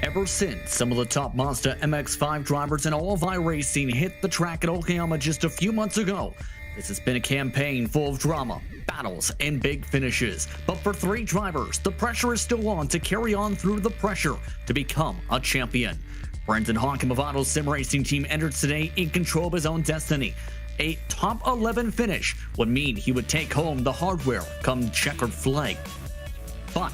Ever since some of the top Mazda MX-5 drivers in all of iRacing hit the track at Okayama just a few months ago, this has been a campaign full of drama, battles, and big finishes. But for three drivers, the pressure is still on to carry on through the pressure to become a champion. Brendan Hawken of Global SimRacing Team entered today in control of his own destiny. A top 11 finish would mean he would take home the hardware come checkered flag. But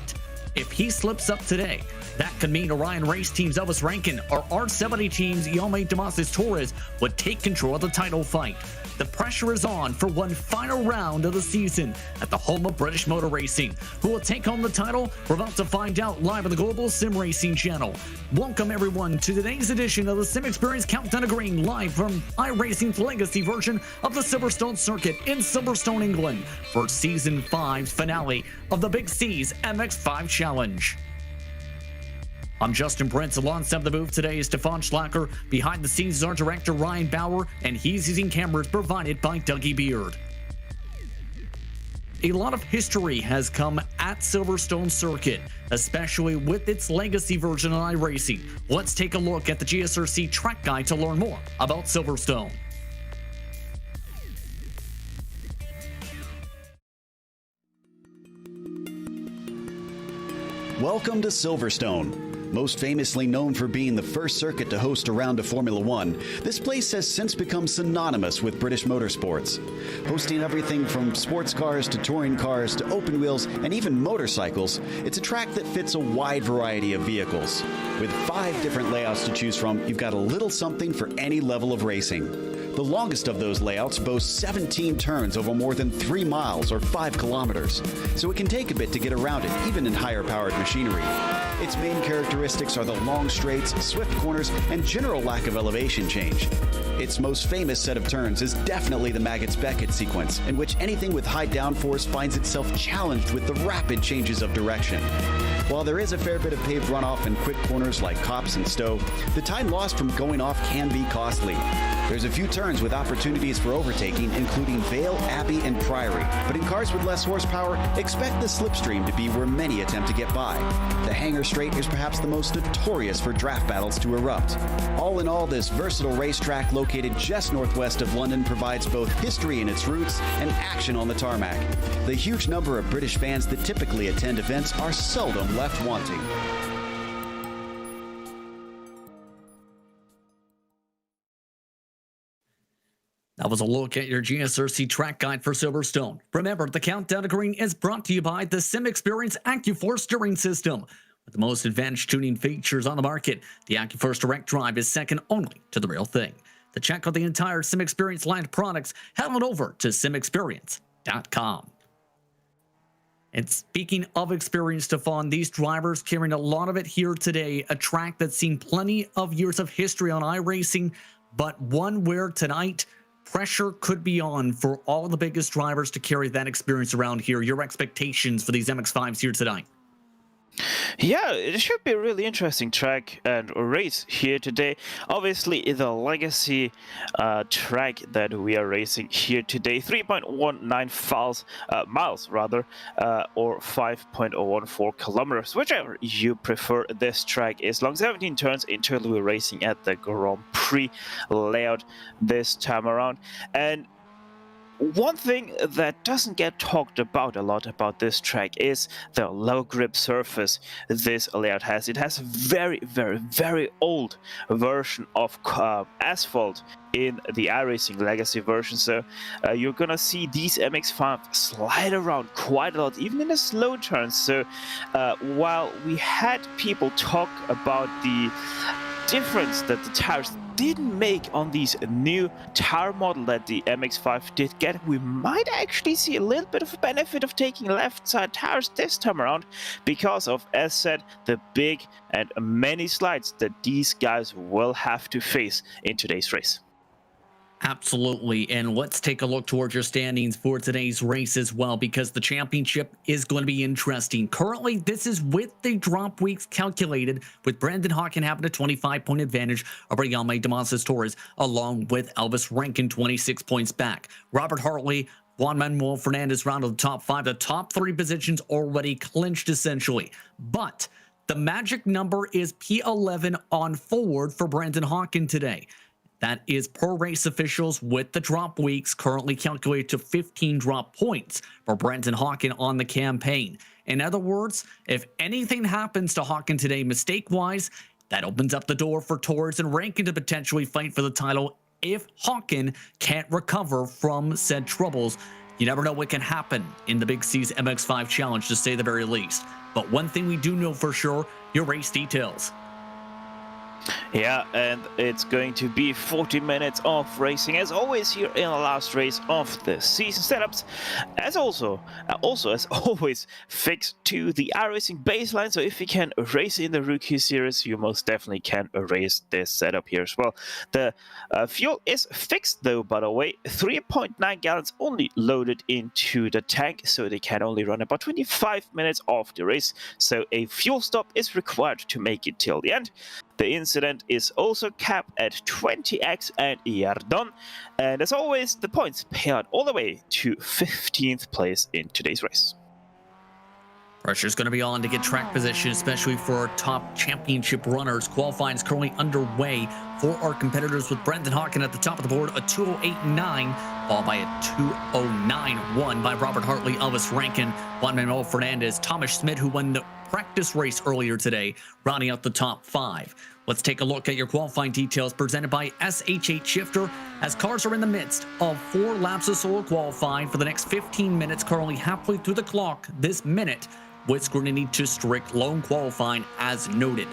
if he slips up today, that could mean Orion Race Team's Elvis Rankin or R70 Team's Yome Damasis Torres would take control of the title fight. The pressure is on for one final round of the season at the home of British Motor Racing. Who will take home the title? We're about to find out live on the Global SimRacing Channel. Welcome everyone to today's edition of the Sim Experience Countdown to Green, live from iRacing's legacy version of the Silverstone circuit in Silverstone, England, for Season 5's finale of the Big C's MX-5 Challenge. I'm Justin Prince. Alongside the booth today is Stefan Schlacker. Behind the scenes is our director Ryan Bauer, and he's using cameras provided by Dougie Beard. A lot of history has come at Silverstone circuit, especially with its legacy version on iRacing. Let's take a look at the GSRC track guide to learn more about Silverstone. Welcome to Silverstone. Most famously known for being the first circuit to host a round of Formula One, this place has since become synonymous with British motorsports. Hosting everything from sports cars to touring cars to open wheels and even motorcycles, it's a track that fits a wide variety of vehicles. With 5 different layouts to choose from, you've got a little something for any level of racing. The longest of those layouts boasts 17 turns over more than 3 miles or 5 kilometers, so it can take a bit to get around it, even in higher-powered machinery. Its main characteristics are the long straights, swift corners, and general lack of elevation change. Its most famous set of turns is definitely the Maggots-Beckett sequence, in which anything with high downforce finds itself challenged with the rapid changes of direction. While there is a fair bit of paved runoff in quick corners like Copse and Stowe, the time lost from going off can be costly. There's a few turns with opportunities for overtaking, including Vale, Abbey, and Priory, but in cars with less horsepower, expect the slipstream to be where many attempt to get by. The Hangar Straight is perhaps the most notorious for draft battles to erupt. All in all, this versatile racetrack located just northwest of London provides both history in its roots and action on the tarmac. The huge number of British fans that typically attend events are seldom left wanting. That was a look at your GSRC track guide for Silverstone. Remember, the Countdown to Green is brought to you by the Sim Experience AccuForce steering system. With the most advanced tuning features on the market, the AccuForce Direct Drive is second only to the real thing. To check out the entire Sim Experience line of products, head on over to simexperience.com. And speaking of experience, Stefan, these drivers carrying a lot of it here today, a track that's seen plenty of years of history on iRacing, but one where tonight pressure could be on for all of the biggest drivers to carry that experience around here. Your expectations for these MX-5s here tonight? Yeah, it should be a really interesting track and race here today. Obviously, the legacy track that we are racing here today, 3.19 miles rather, or 5.014 kilometers, whichever you prefer. This track is long, 17 turns. In total, we're racing at the Grand Prix layout this time around. And one thing that doesn't get talked about a lot about this track is the low grip surface this layout has. It has a very old version of asphalt in the iRacing legacy version, so you're gonna see these MX-5 slide around quite a lot, even in the slow turns. So while we had people talk about the difference that the tires didn't make on these new tire model that the MX-5 did get, we might actually see a little bit of a benefit of taking left side tires this time around because of, as said, the big and many slides that these guys will have to face in today's race. Absolutely. And let's take a look towards your standings for today's race as well, because the championship is going to be interesting. Currently, this is with the drop weeks calculated, with Brendan Hawken having a 25-point advantage over Yame Damasis Torres, along with Elvis Rankin 26 points back. Robert Hartley, Juan Manuel Fernandez round of the top 5. The top 3 positions already clinched essentially. But The magic number is P11 on forward for Brandon Hawken today. That is per race officials with the drop weeks currently calculated to 15 drop points for Brandon Hawken on the campaign. In other words, if anything happens to Hawken today mistake-wise, that opens up the door for Torres and Rankin to potentially fight for the title if Hawken can't recover from said troubles. You never know what can happen in the Big C's MX-5 Challenge, to say the very least. But one thing we do know for sure, your race details. Yeah, and it's going to be 40 minutes of racing as always here in the last race of the season. Setups as as always fixed to the iRacing baseline, so if you can race in the Rookie Series, you most definitely can race this setup here as well. The fuel is fixed though, by the way, 3.9 gallons only loaded into the tank, so they can only run about 25 minutes of the race, so a fuel stop is required to make it till the end. The incident is also capped at 20x and you're done. And as always, the points pay out all the way to 15th place in today's race. Pressure's going to be on to get track position, especially for our top championship runners. Qualifying is currently underway for our competitors, with Brendan Hawken at the top of the board, a 2:08.9, followed by a 2:09.1 by Robert Hartley, Elvis Rankin, Juan Manuel Fernandez, Thomas Schmidt, who won the practice race earlier today, rounding out the top 5. Let's take a look at your qualifying details presented by SH8 Shifter, as cars are in the midst of 4 laps of solo qualifying for the next 15 minutes, currently halfway through the clock this minute, with scrutiny to strict lone qualifying as noted.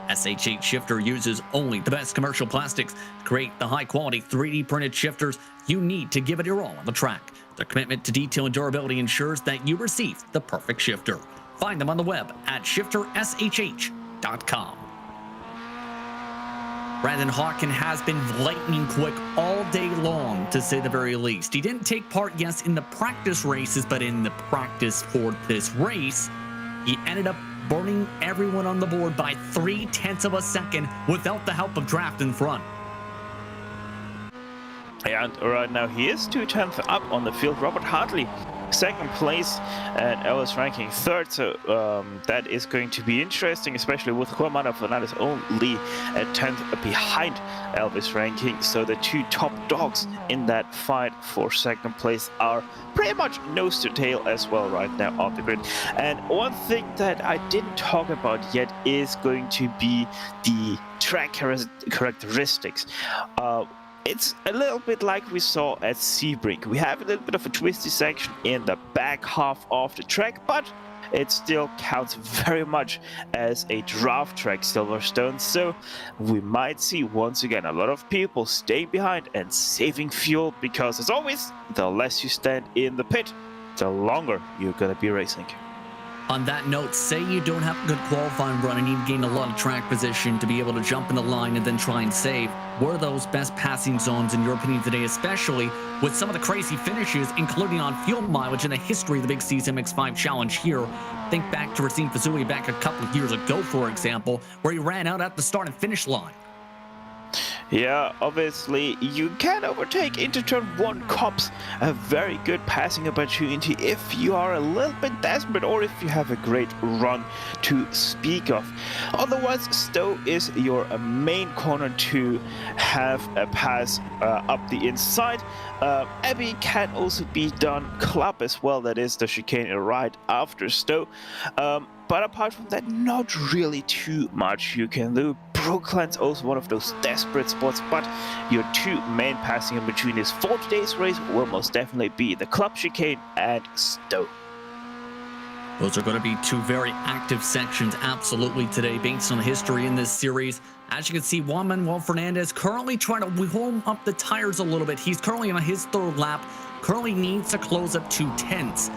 SH8 Shifter uses only the best commercial plastics to create the high-quality 3D printed shifters you need to give it your all on the track. Their commitment to detail and durability ensures that you receive the perfect shifter. Find them on the web at shiftershh.com. Brandon Hawken has been lightning quick all day long, to say the very least. He didn't take part, yes, in the practice races, but in the practice for this race, he ended up burning everyone on the board by 0.3 of a second without the help of draft in front. And right now he is 0.2 up on the field. Robert Hartley, second place, and Elvis ranking third, so that is going to be interesting, especially with Juan Manuel Fernandez only at 10th behind Elvis ranking. So the 2 top dogs in that fight for second place are pretty much nose to tail as well right now on the grid. And one thing that I didn't talk about yet is going to be the track characteristics. It's a little bit like we saw at Sebring. We have a little bit of a twisty section in the back half of the track, but it still counts very much as a draft track, Silverstone. So we might see once again a lot of people staying behind and saving fuel, because as always, the less you stand in the pit, the longer you're gonna be racing. On that note, say you don't have a good qualifying run and you gain a lot of track position to be able to jump in the line and then try and save. What are those best passing zones in your opinion today, especially with some of the crazy finishes, including on fuel mileage in the history of the Big C's MX-5 Challenge here? Think back to Racine Fazuli back a couple of years ago, for example, where he ran out at the start and finish line. Yeah, obviously you can overtake into turn 1 Cups, a very good passing opportunity if you are a little bit desperate or if you have a great run to speak of. Otherwise, Stowe is your main corner to have a pass up the inside. Abbey can also be done, Club as well, that is the chicane right after Stowe. But apart from that, not really too much you can do. Brookland's also one of those desperate spots, but your 2 main passing opportunities for today's race will most definitely be the Club chicane and Stowe. Those are going to be 2 very active sections, absolutely, today, based on the history in this series. As you can see, Juan Manuel Fernandez currently trying to warm up the tires a little bit. He's currently on his 3rd lap, currently needs to close up 2/10.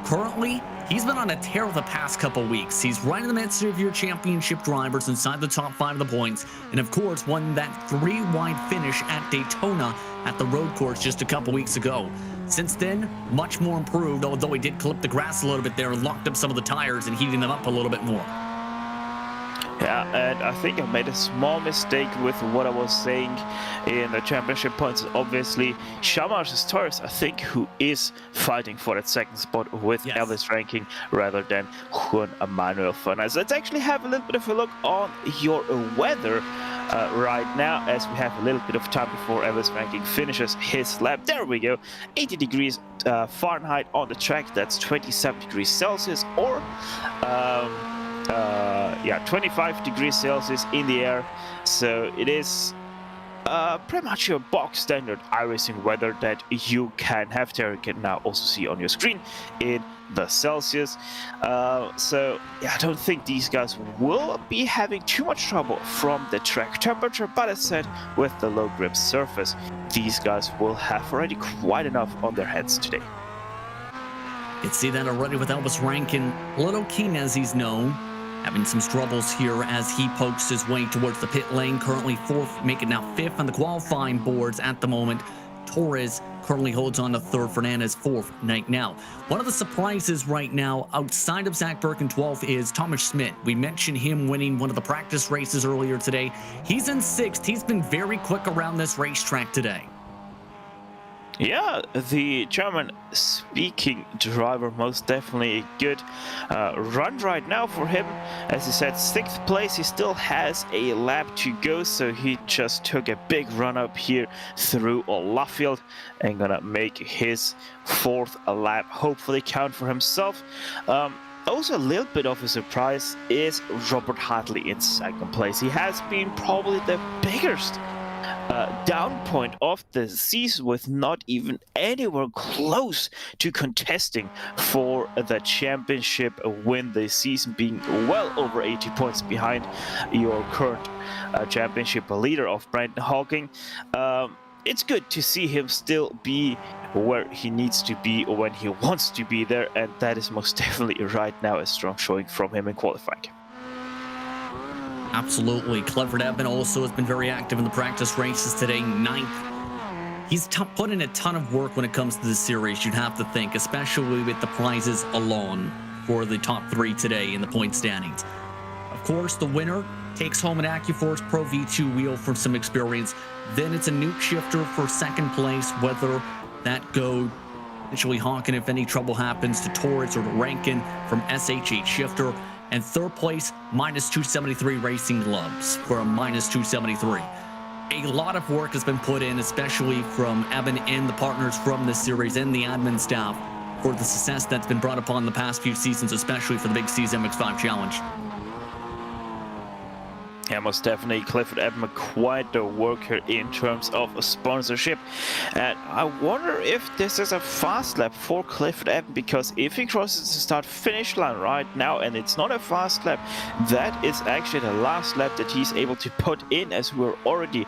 Currently, he's been on a tear the past couple weeks. He's right in the midst of your championship drivers inside the top 5 of the points, and of course won that 3-wide finish at Daytona at the road course just a couple weeks ago. Since then, much more improved, although he did clip the grass a little bit there and locked up some of the tires and heating them up a little bit more. Yeah, and I think I made a small mistake with what I was saying in the championship points. Obviously, Shamar's Taurus, I think, who is fighting for that second spot with Elvis ranking rather than Juan Manuel Fernandez. Let's actually have a little bit of a look on your weather right now, as we have a little bit of time before Elvis ranking finishes his lap. There we go, 80 degrees Fahrenheit on the track. That's 27 degrees Celsius, or 25 degrees Celsius in the air. So it is pretty much your box standard iRacing weather that you can have there. You can now also see on your screen in the Celsius. So yeah, I don't think these guys will be having too much trouble from the track temperature, but as said, with the low grip surface, these guys will have already quite enough on their heads today. You can see that already with Elvis Rankin, Little King as he's known, having some struggles here as he pokes his way towards the pit lane. Currently fourth, making now fifth on the qualifying boards at the moment. Torres currently holds on to third, Fernandez fourth right now. One of the surprises right now outside of Zach Birkin 12th is Thomas Schmidt. We mentioned him winning one of the practice races earlier today. He's in sixth. He's been very quick around this racetrack today. Yeah, the German-speaking driver, most definitely a good run right now for him. As he said, sixth place. He still has a lap to go, so he just took a big run up here through Laffield and gonna make his fourth lap hopefully count for himself. Also, a little bit of a surprise is Robert Hartley in second place. He has been probably the biggest down point of the season, with not even anywhere close to contesting for the championship win this season, being well over 80 points behind your current championship leader of Brandon Hawking. It's good to see him still be where he needs to be when he wants to be there, and that is most definitely right now a strong showing from him in qualifying. Absolutely. Clifford Edmond also has been very active in the practice races today, ninth. He's put in a ton of work when it comes to the series, you'd have to think, especially with the prizes alone for the top three today in the point standings. Of course, the winner takes home an AccuForce Pro V2 wheel for some experience. Then it's a nuke shifter for second place, whether that go potentially Hawken if any trouble happens, to Torres or to Rankin from SH8 shifter. And third place, minus 273 racing gloves for a minus 273. A lot of work has been put in, especially from Evan and the partners from this series and the admin staff, for the success that's been brought upon the past few seasons, especially for the Big C's MX-5 Challenge. Yeah, most definitely. Clifford Edmond, quite the worker in terms of sponsorship. And I wonder if this is a fast lap for Clifford Edmond, because if he crosses the start-finish line right now and it's not a fast lap, that is actually the last lap that he's able to put in, as we're already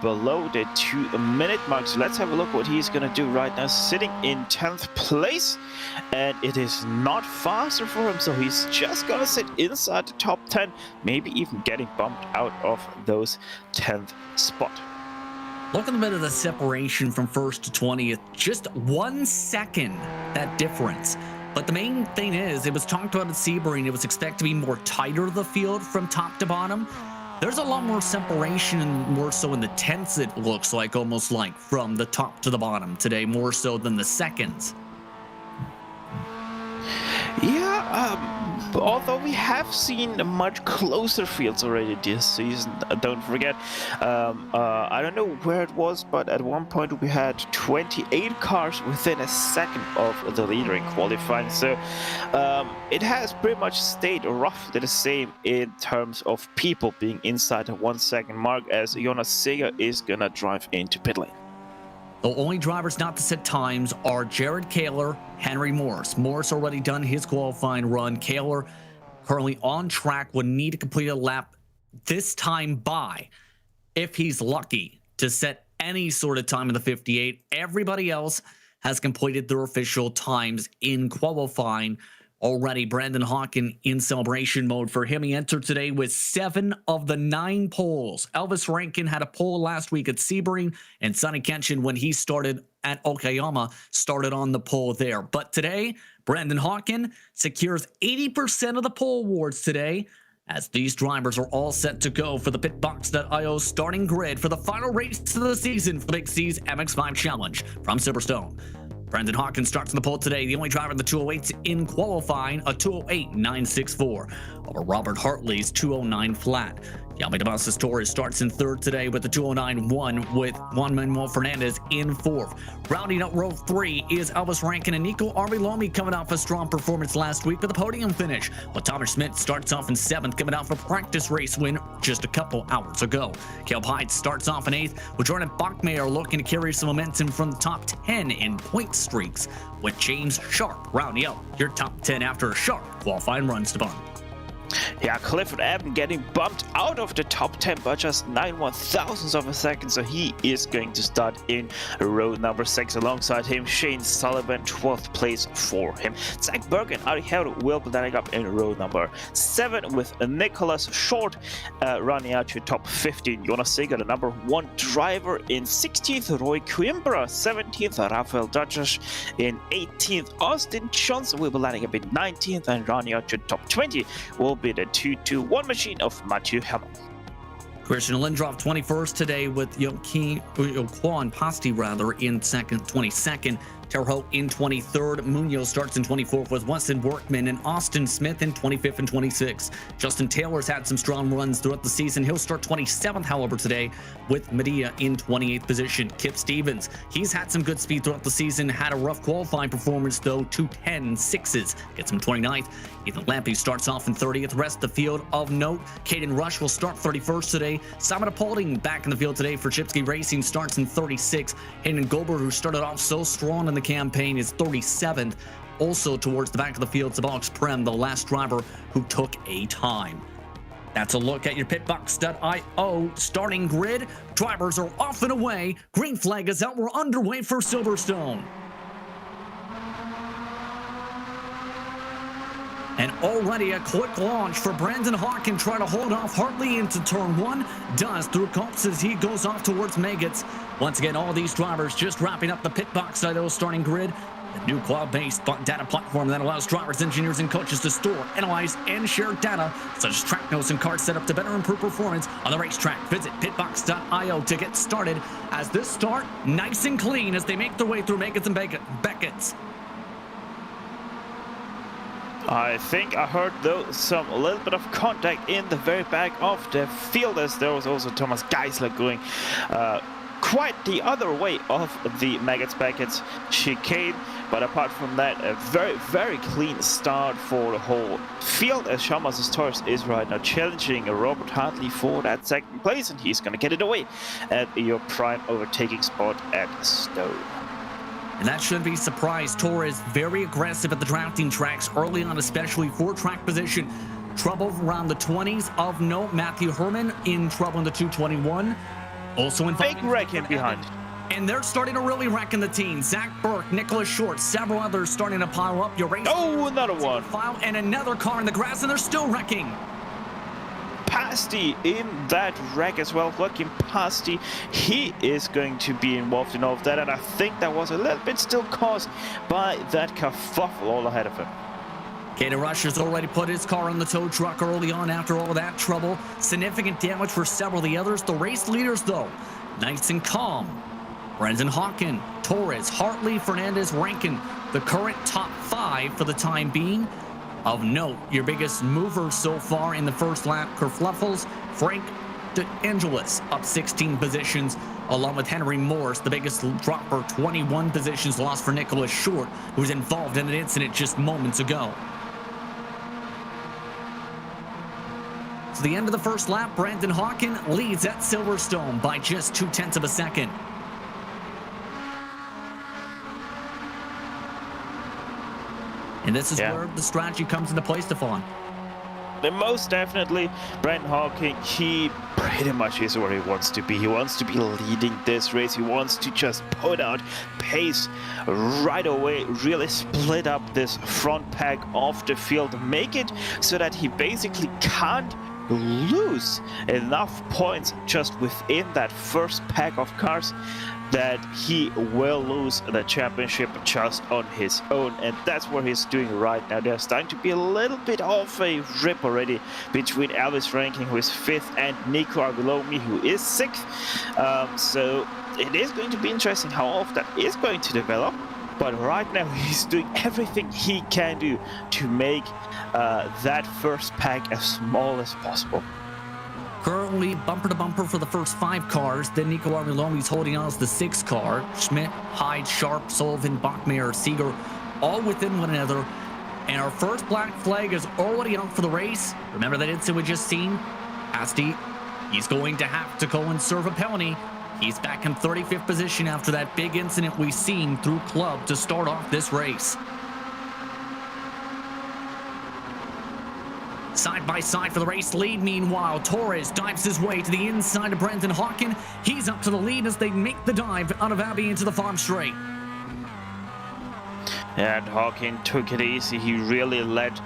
below the 2-minute mark. So let's have a look what he's going to do right now, sitting in 10th place. And it is not faster for him, so he's just going to sit inside the top 10, maybe even getting bumped out of those 10th spot. Look at the bit of the separation from first to 20th, just 1 second, that difference. But the main thing is, it was talked about at Sebring, it was expected to be more tighter, the field from top to bottom. There's a lot more separation, and more so in the tenths, it looks like, almost like, from the top to the bottom today, more so than the seconds. Yeah, although we have seen much closer fields already this season, don't forget. I don't know where it was, but at one point we had 28 cars within a second of the leader in qualifying. So it has pretty much stayed roughly the same in terms of people being inside the 1 second mark, as Jonas Seger is gonna drive into pit lane. The only drivers not to set times are Jared Kaler, Henry Morris. Morris already done his qualifying run. Kaler currently on track, would need to complete a lap this time by, if he's lucky, to set any sort of time in the 58. Everybody else has completed their official times in qualifying already. Brandon Hawken in celebration mode. For him, he entered today with 7 of the 9 poles. Elvis Rankin had a pole last week at Sebring, and Sonny Kenshin, when he started at Okayama, started on the pole there. But today, Brandon Hawken secures 80% of the pole awards today, as these drivers are all set to go for the pitbox.io starting grid for the final race of the season for Big C's MX-5 Challenge from Silverstone. Brendan Hawkins starts in the pole today, the only driver in the 208s in qualifying, a 208.964 over Robert Hartley's 209 flat. Yami Damascus Torres starts in third today with the 209.1 with Juan Manuel Fernandez in fourth. Rounding out row 3 is Elvis Rankin and Nico Armilomi coming off a strong performance last week with a podium finish, while Thomas Schmidt starts off in 7th, coming off a practice race win just a couple hours ago. Caleb Hyde starts off in 8th, with Jordan Bachmeyer looking to carry some momentum from the top 10 in point streaks, with James Sharp rounding out your top 10 after a sharp qualifying run to bun. Yeah, Clifford Aben getting bumped out of the top 10 by just 9/1000ths of a second, so he is going to start in row number 6 alongside him. Shane Sullivan, 12th place for him. Zach Berg and Ari Held will be landing up in row number 7 with Nicholas Short running out to top 15. Jonas Seger, the number 1 driver, in 16th. Roy Coimbra, 17th. Rafael Dutchess in 18th. Austin Johnson will be landing up in 19th, and running out to top 20 will be the 221 machine of Matthew Hamel. Christian Lindroff 21st today with Yoquan Pasti in 22nd. Terho in 23rd. Munoz starts in 24th with Weston Workman and Austin Smith in 25th and 26th. Justin Taylor's had some strong runs throughout the season. He'll start 27th, however, today with Medea in 28th position. Kip Stevens, he's had some good speed throughout the season. Had a rough qualifying performance, though, 2:10.6s. Gets him 29th. Ethan Lampe starts off in 30th. Rest of the field of note, Caden Rush will start 31st today. Simon Paulding back in the field today for Chipsky Racing starts in 36th. Hayden Goldberg, who started off so strong in the campaign, is 37th. Also towards the back of the field, Alex Prem, the last driver who took a time. That's a look at your pitbox.io starting grid. Drivers are off and away. Green flag is out. We're underway for Silverstone. And already a quick launch for Brandon Hawkins, trying to hold off Hartley into turn 1. Does through Copse as he goes off towards Maggots. Once again, all these drivers just wrapping up the pitbox.io starting grid. The new cloud-based data platform that allows drivers, engineers, and coaches to store, analyze, and share data, such as track notes and car setup to better improve performance on the racetrack. Visit pitbox.io to get started as this start nice and clean as they make their way through Maggots and Beckett's. I think I heard, though, a little bit of contact in the very back of the field, as there was also Thomas Geisler going quite the other way of the Maggots-Beckett's chicane. But apart from that, a very, very clean start for the whole field, as Shamas Torres is right now challenging Robert Hartley for that second place, and he's going to get it away at your prime overtaking spot at Stowe. And that shouldn't be a surprise. Torres very aggressive at the drafting tracks early on, especially for track position. Trouble around the 20s of note. Matthew Herman in trouble in the 221. Also in big wreck in behind. And they're starting to really wreck in the team. Zach Burke, Nicholas Short, several others starting to pile up. Your race. Oh, another one. And another car in the grass, and they're still wrecking. Pasti in that wreck as well. Joaquin Pasti, he is going to be involved in all of that, and I think that was a little bit still caused by that kerfuffle all ahead of him. Caden Rush has already put his car on the tow truck early on after all of that trouble. Significant damage for several of the others. The race leaders, though, nice and calm. Brendan Hawkins, Torres, Hartley, Fernandez, Rankin, the current top 5 for the time being. Of note, your biggest mover so far in the first lap, Kerfluffles, Frank DeAngelis, up 16 positions, along with Henry Morris, the biggest dropper, 21 positions lost for Nicholas Short, who was involved in an incident just moments ago. So the end of the first lap, Brandon Hawkins leads at Silverstone by just 0.2 of a second. And this is where the strategy comes into play, Stefan. Most definitely, Brandon Hawkins, he pretty much is where he wants to be. He wants to be leading this race. He wants to just put out pace right away, really split up this front pack of the field, make it so that he basically can't lose enough points just within that first pack of cars that he will lose the championship just on his own, and that's what he's doing right now. There's starting to be a little bit of a rip already between Elvis Rankin, who is 5th, and Nico Arvelomi, who is 6th. So it is going to be interesting how all of that is going to develop, but right now he's doing everything he can do to make that first pack as small as possible. Currently bumper to bumper for the first 5 cars. Then Nico Arvelomi's holding on as the 6th car. Schmidt, Hyde, Sharp, Sullivan, Bachmeier, Seeger, all within one another. And our first black flag is already out for the race. Remember that incident we just seen? Asti, he's going to have to go and serve a penalty. He's back in 35th position after that big incident we've seen through club to start off this race. Side by side for the race lead. Meanwhile, Torres dives his way to the inside of Brendan Hawken. He's up to the lead as they make the dive out of Abbey into the farm straight. And Hawken took it easy. He really let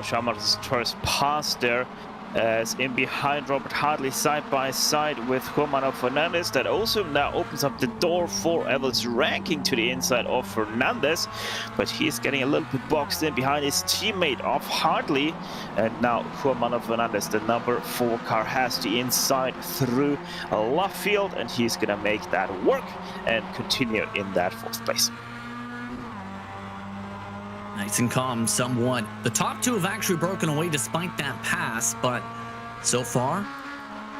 Jean-Marc Torres pass there. As in behind Robert Hartley side by side with Romano Fernandez. That also now opens up the door for Elvis Rankin to the inside of Fernandez, but he's getting a little bit boxed in behind his teammate of Hartley, and now Romano Fernandez, the number 4 car, has the inside through left field, and he's gonna make that work and continue in that 4th place. Nice and calm somewhat. The top 2 have actually broken away despite that pass, but so far,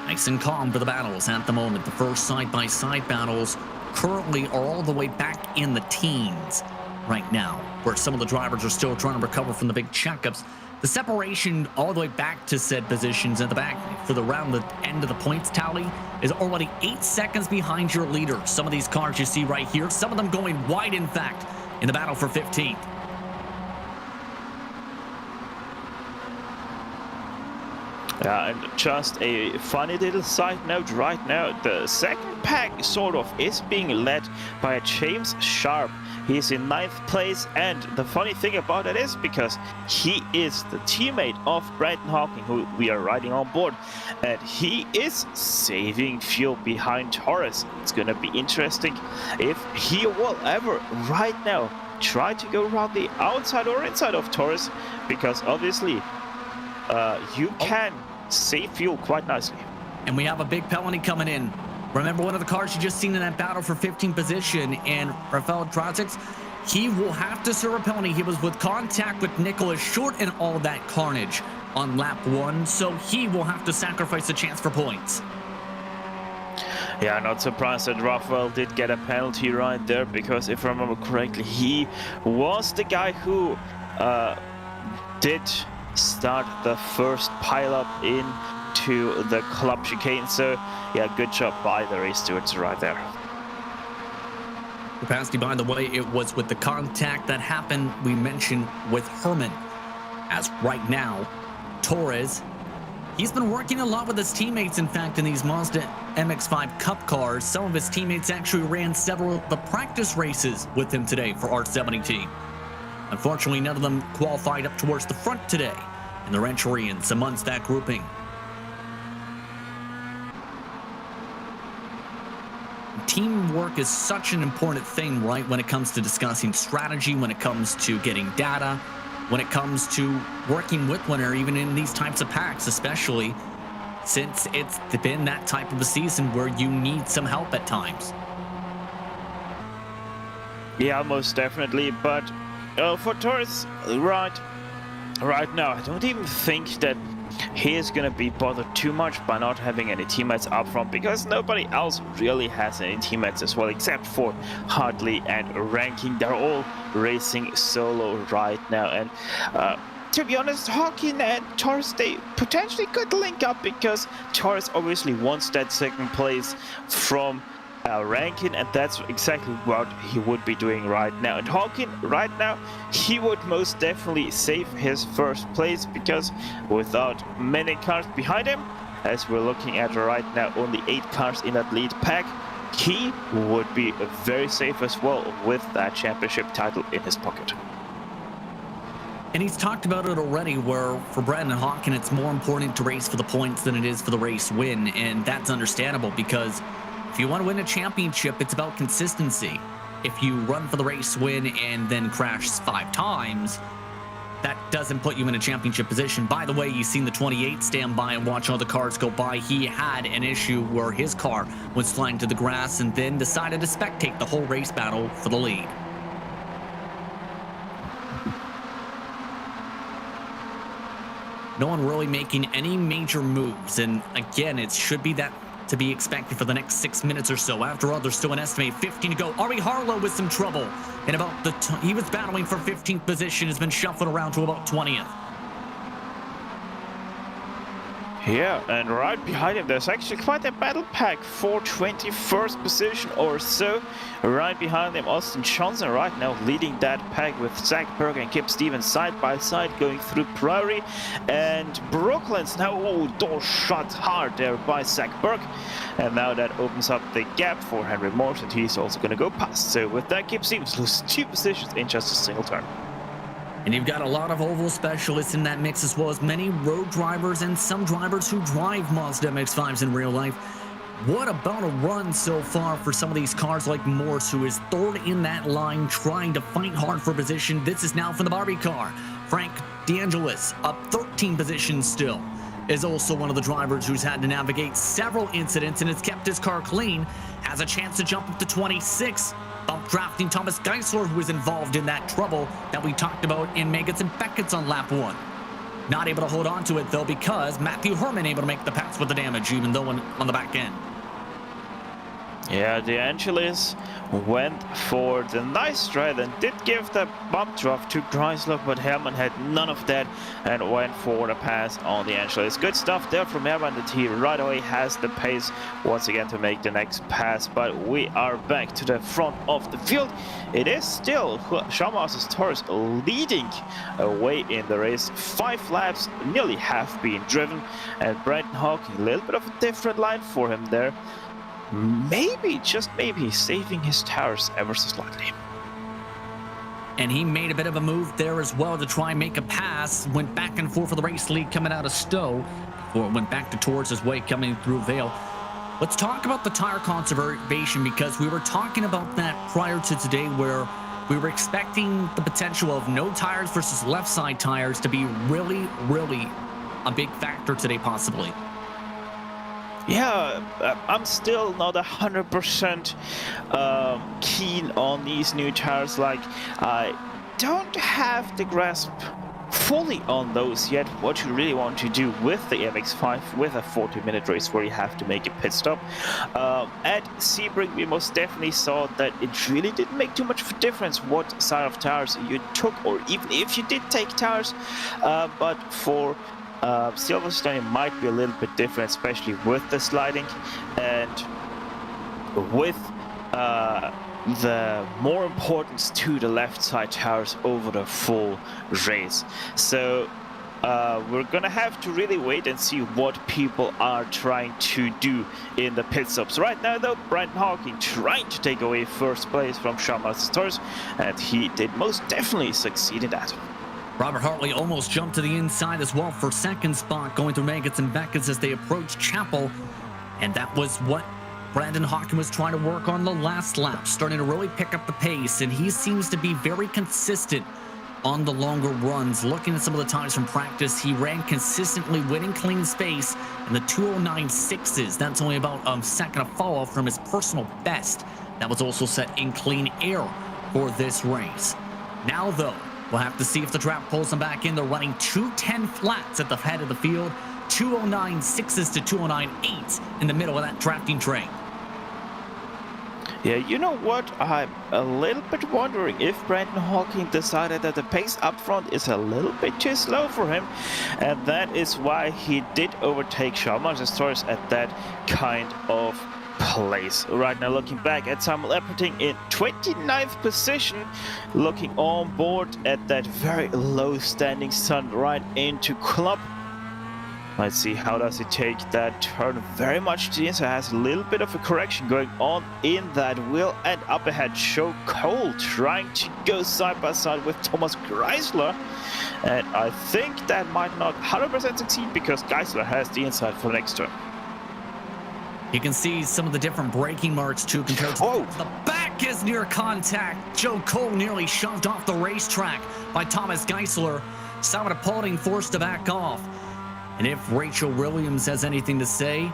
nice and calm for the battles at the moment. The first side-by-side battles currently are all the way back in the teens right now, where some of the drivers are still trying to recover from the big checkups. The separation all the way back to said positions at the back for the round, the end of the points tally, is already 8 seconds behind your leader. Some of these cars you see right here, some of them going wide, in fact, in the battle for 15th. And just a funny little side note right now, the second pack sort of is being led by James Sharp. He's in 9th place, and the funny thing about it is because he is the teammate of Brandon Hawking, who we are riding on board, and he is saving fuel behind Torres. It's gonna be interesting if he will ever right now try to go around the outside or inside of Torres, because obviously you can save fuel quite nicely. And we have a big penalty coming in. Remember one of the cars you just seen in that battle for 15th position, and Rafael Drazic, he will have to serve a penalty. He was with contact with Nicholas Short and all that carnage on lap 1, so he will have to sacrifice a chance for points. Yeah, not surprised that Rafael did get a penalty right there, because if I remember correctly, he was the guy who did start the first pileup into the club chicane. So yeah, good job by the race stewards right there. Capacity, by the way, it was with the contact that happened, we mentioned, with Herman. As right now, Torres, he's been working a lot with his teammates, in fact, in these Mazda MX-5 Cup cars. Some of his teammates actually ran several of the practice races with him today for R70. Unfortunately, none of them qualified up towards the front today in the Rancherians amongst that grouping. Teamwork is such an important thing, right, when it comes to discussing strategy, when it comes to getting data, when it comes to working with one another, even in these types of packs, especially since it's been that type of a season where you need some help at times. Yeah, most definitely, but for Torres, right now, I don't even think that he is going to be bothered too much by not having any teammates up front, because nobody else really has any teammates as well, except for Hartley and Rankin. They're all racing solo right now, and to be honest, Hawking and Torres, they potentially could link up, because Torres obviously wants that second place from Rankin, and that's exactly what he would be doing right now. And Hawking, right now, he would most definitely save his first place, because without many cars behind him, as we're looking at right now, only 8 cars in that lead pack, he would be very safe as well with that championship title in his pocket. And he's talked about it already, where for Brandon Hawken, it's more important to race for the points than it is for the race win. And that's understandable, because if you want to win a championship, it's about consistency. If you run for the race win and then crash 5 times, that doesn't put you in a championship position. By the way, you've seen the 28 stand by and watch all the cars go by. He had an issue where his car was flying to the grass and then decided to spectate the whole race battle for the lead. No one really making any major moves, and again, it should be that to be expected for the next 6 minutes or so. After all, there's still an estimated 15 to go. Ari Harlow with some trouble, and about he was battling for 15th position, has been shuffled around to about 20th. Yeah, and right behind him, there's actually quite a battle pack for 21st position or so. Right behind him, Austin Johnson right now leading that pack with Zach Berger and Kip Stevens side by side going through Prairie. And Brooklyn's now, door shot hard there by Zach Berger. And now that opens up the gap for Henry Morse, and he's also going to go past. So with that, Kip Stevens loses 2 positions in just a single turn. And you've got a lot of oval specialists in that mix, as well as many road drivers and some drivers who drive Mazda MX-5s in real life. What about a run so far for some of these cars like Morse, who is third in that line, trying to fight hard for position? This is now from the Barbie car. Frank DeAngelis, up 13 positions still, is also one of the drivers who's had to navigate several incidents and has kept his car clean. Has a chance to jump up to 26. Bump drafting Thomas Geisler, who was involved in that trouble that we talked about in Megats and Beckett's on lap 1. Not able to hold on to it, though, because Matthew Herman able to make the pass with the damage, even though on the back end. Yeah, DeAngelis went for the nice stride and did give the bump drop to Chrysler, but Herman had none of that and went for the pass on DeAngelis. Good stuff there from Herman, that he right away has the pace once again to make the next pass. But we are back to the front of the field. It is still Shamaz's Taurus leading away in the race. 5 laps nearly have been driven, and Brandon Hawken, a little bit of a different line for him there. Maybe, just maybe, saving his tires ever so slightly. And he made a bit of a move there as well to try and make a pass. Went back and forth for the race lead coming out of Stowe, before it went back towards his way coming through Vale. Let's talk about the tire conservation, because we were talking about that prior to today, where we were expecting the potential of no tires versus left side tires to be really, really a big factor today, possibly. Yeah, I'm still not 100% keen on these new tires. Like, I don't have the grasp fully on those yet, what you really want to do with the MX-5 with a 40-minute race where you have to make a pit stop. At Sebring, we most definitely saw that it really didn't make too much of a difference what side of tires you took, or even if you did take tires. But for Silverstone, it might be a little bit different, especially with the sliding and with the more importance to the left side tires over the full race. So we're gonna have to really wait and see what people are trying to do in the pit stops. Right now, though, Brandon Hawken trying to take away first place from Shamaz's Taurus, and he did most definitely succeed in that. Robert Hartley almost jumped to the inside as well for second spot, going through Megats and Beckett's as they approached Chapel. And that was what Brandon Hawken was trying to work on the last lap, starting to really pick up the pace. And he seems to be very consistent on the longer runs. Looking at some of the times from practice, he ran consistently, winning clean space in the 209.6s. That's only about a second of fall off from his personal best. That was also set in clean air for this race. Now, though, we'll have to see if the trap pulls them back in. They're running 210 flats at the head of the field, 209.6s to 209.8s in the middle of that drafting train. Yeah, you know what? I'm a little bit wondering if Brandon Hawken decided that the pace up front is a little bit too slow for him, and that is why he did overtake Shamaz's Taurus at that kind of place. Right now, looking back at Samuel Epperting in 29th position, looking on board at that very low standing sun right into Club. Let's see, how does he take that turn very much to the inside. Has a little bit of a correction going on in that wheel, and up ahead Joe Cole trying to go side by side with Thomas Geisler, and I think that might not 100% succeed because Geisler has the inside for the next turn. You can see some of the different braking marks too compared to the back is near contact. Joe Cole nearly shoved off the racetrack by Thomas Geisler. Simon Paulding forced to back off. And if Rachel Williams has anything to say,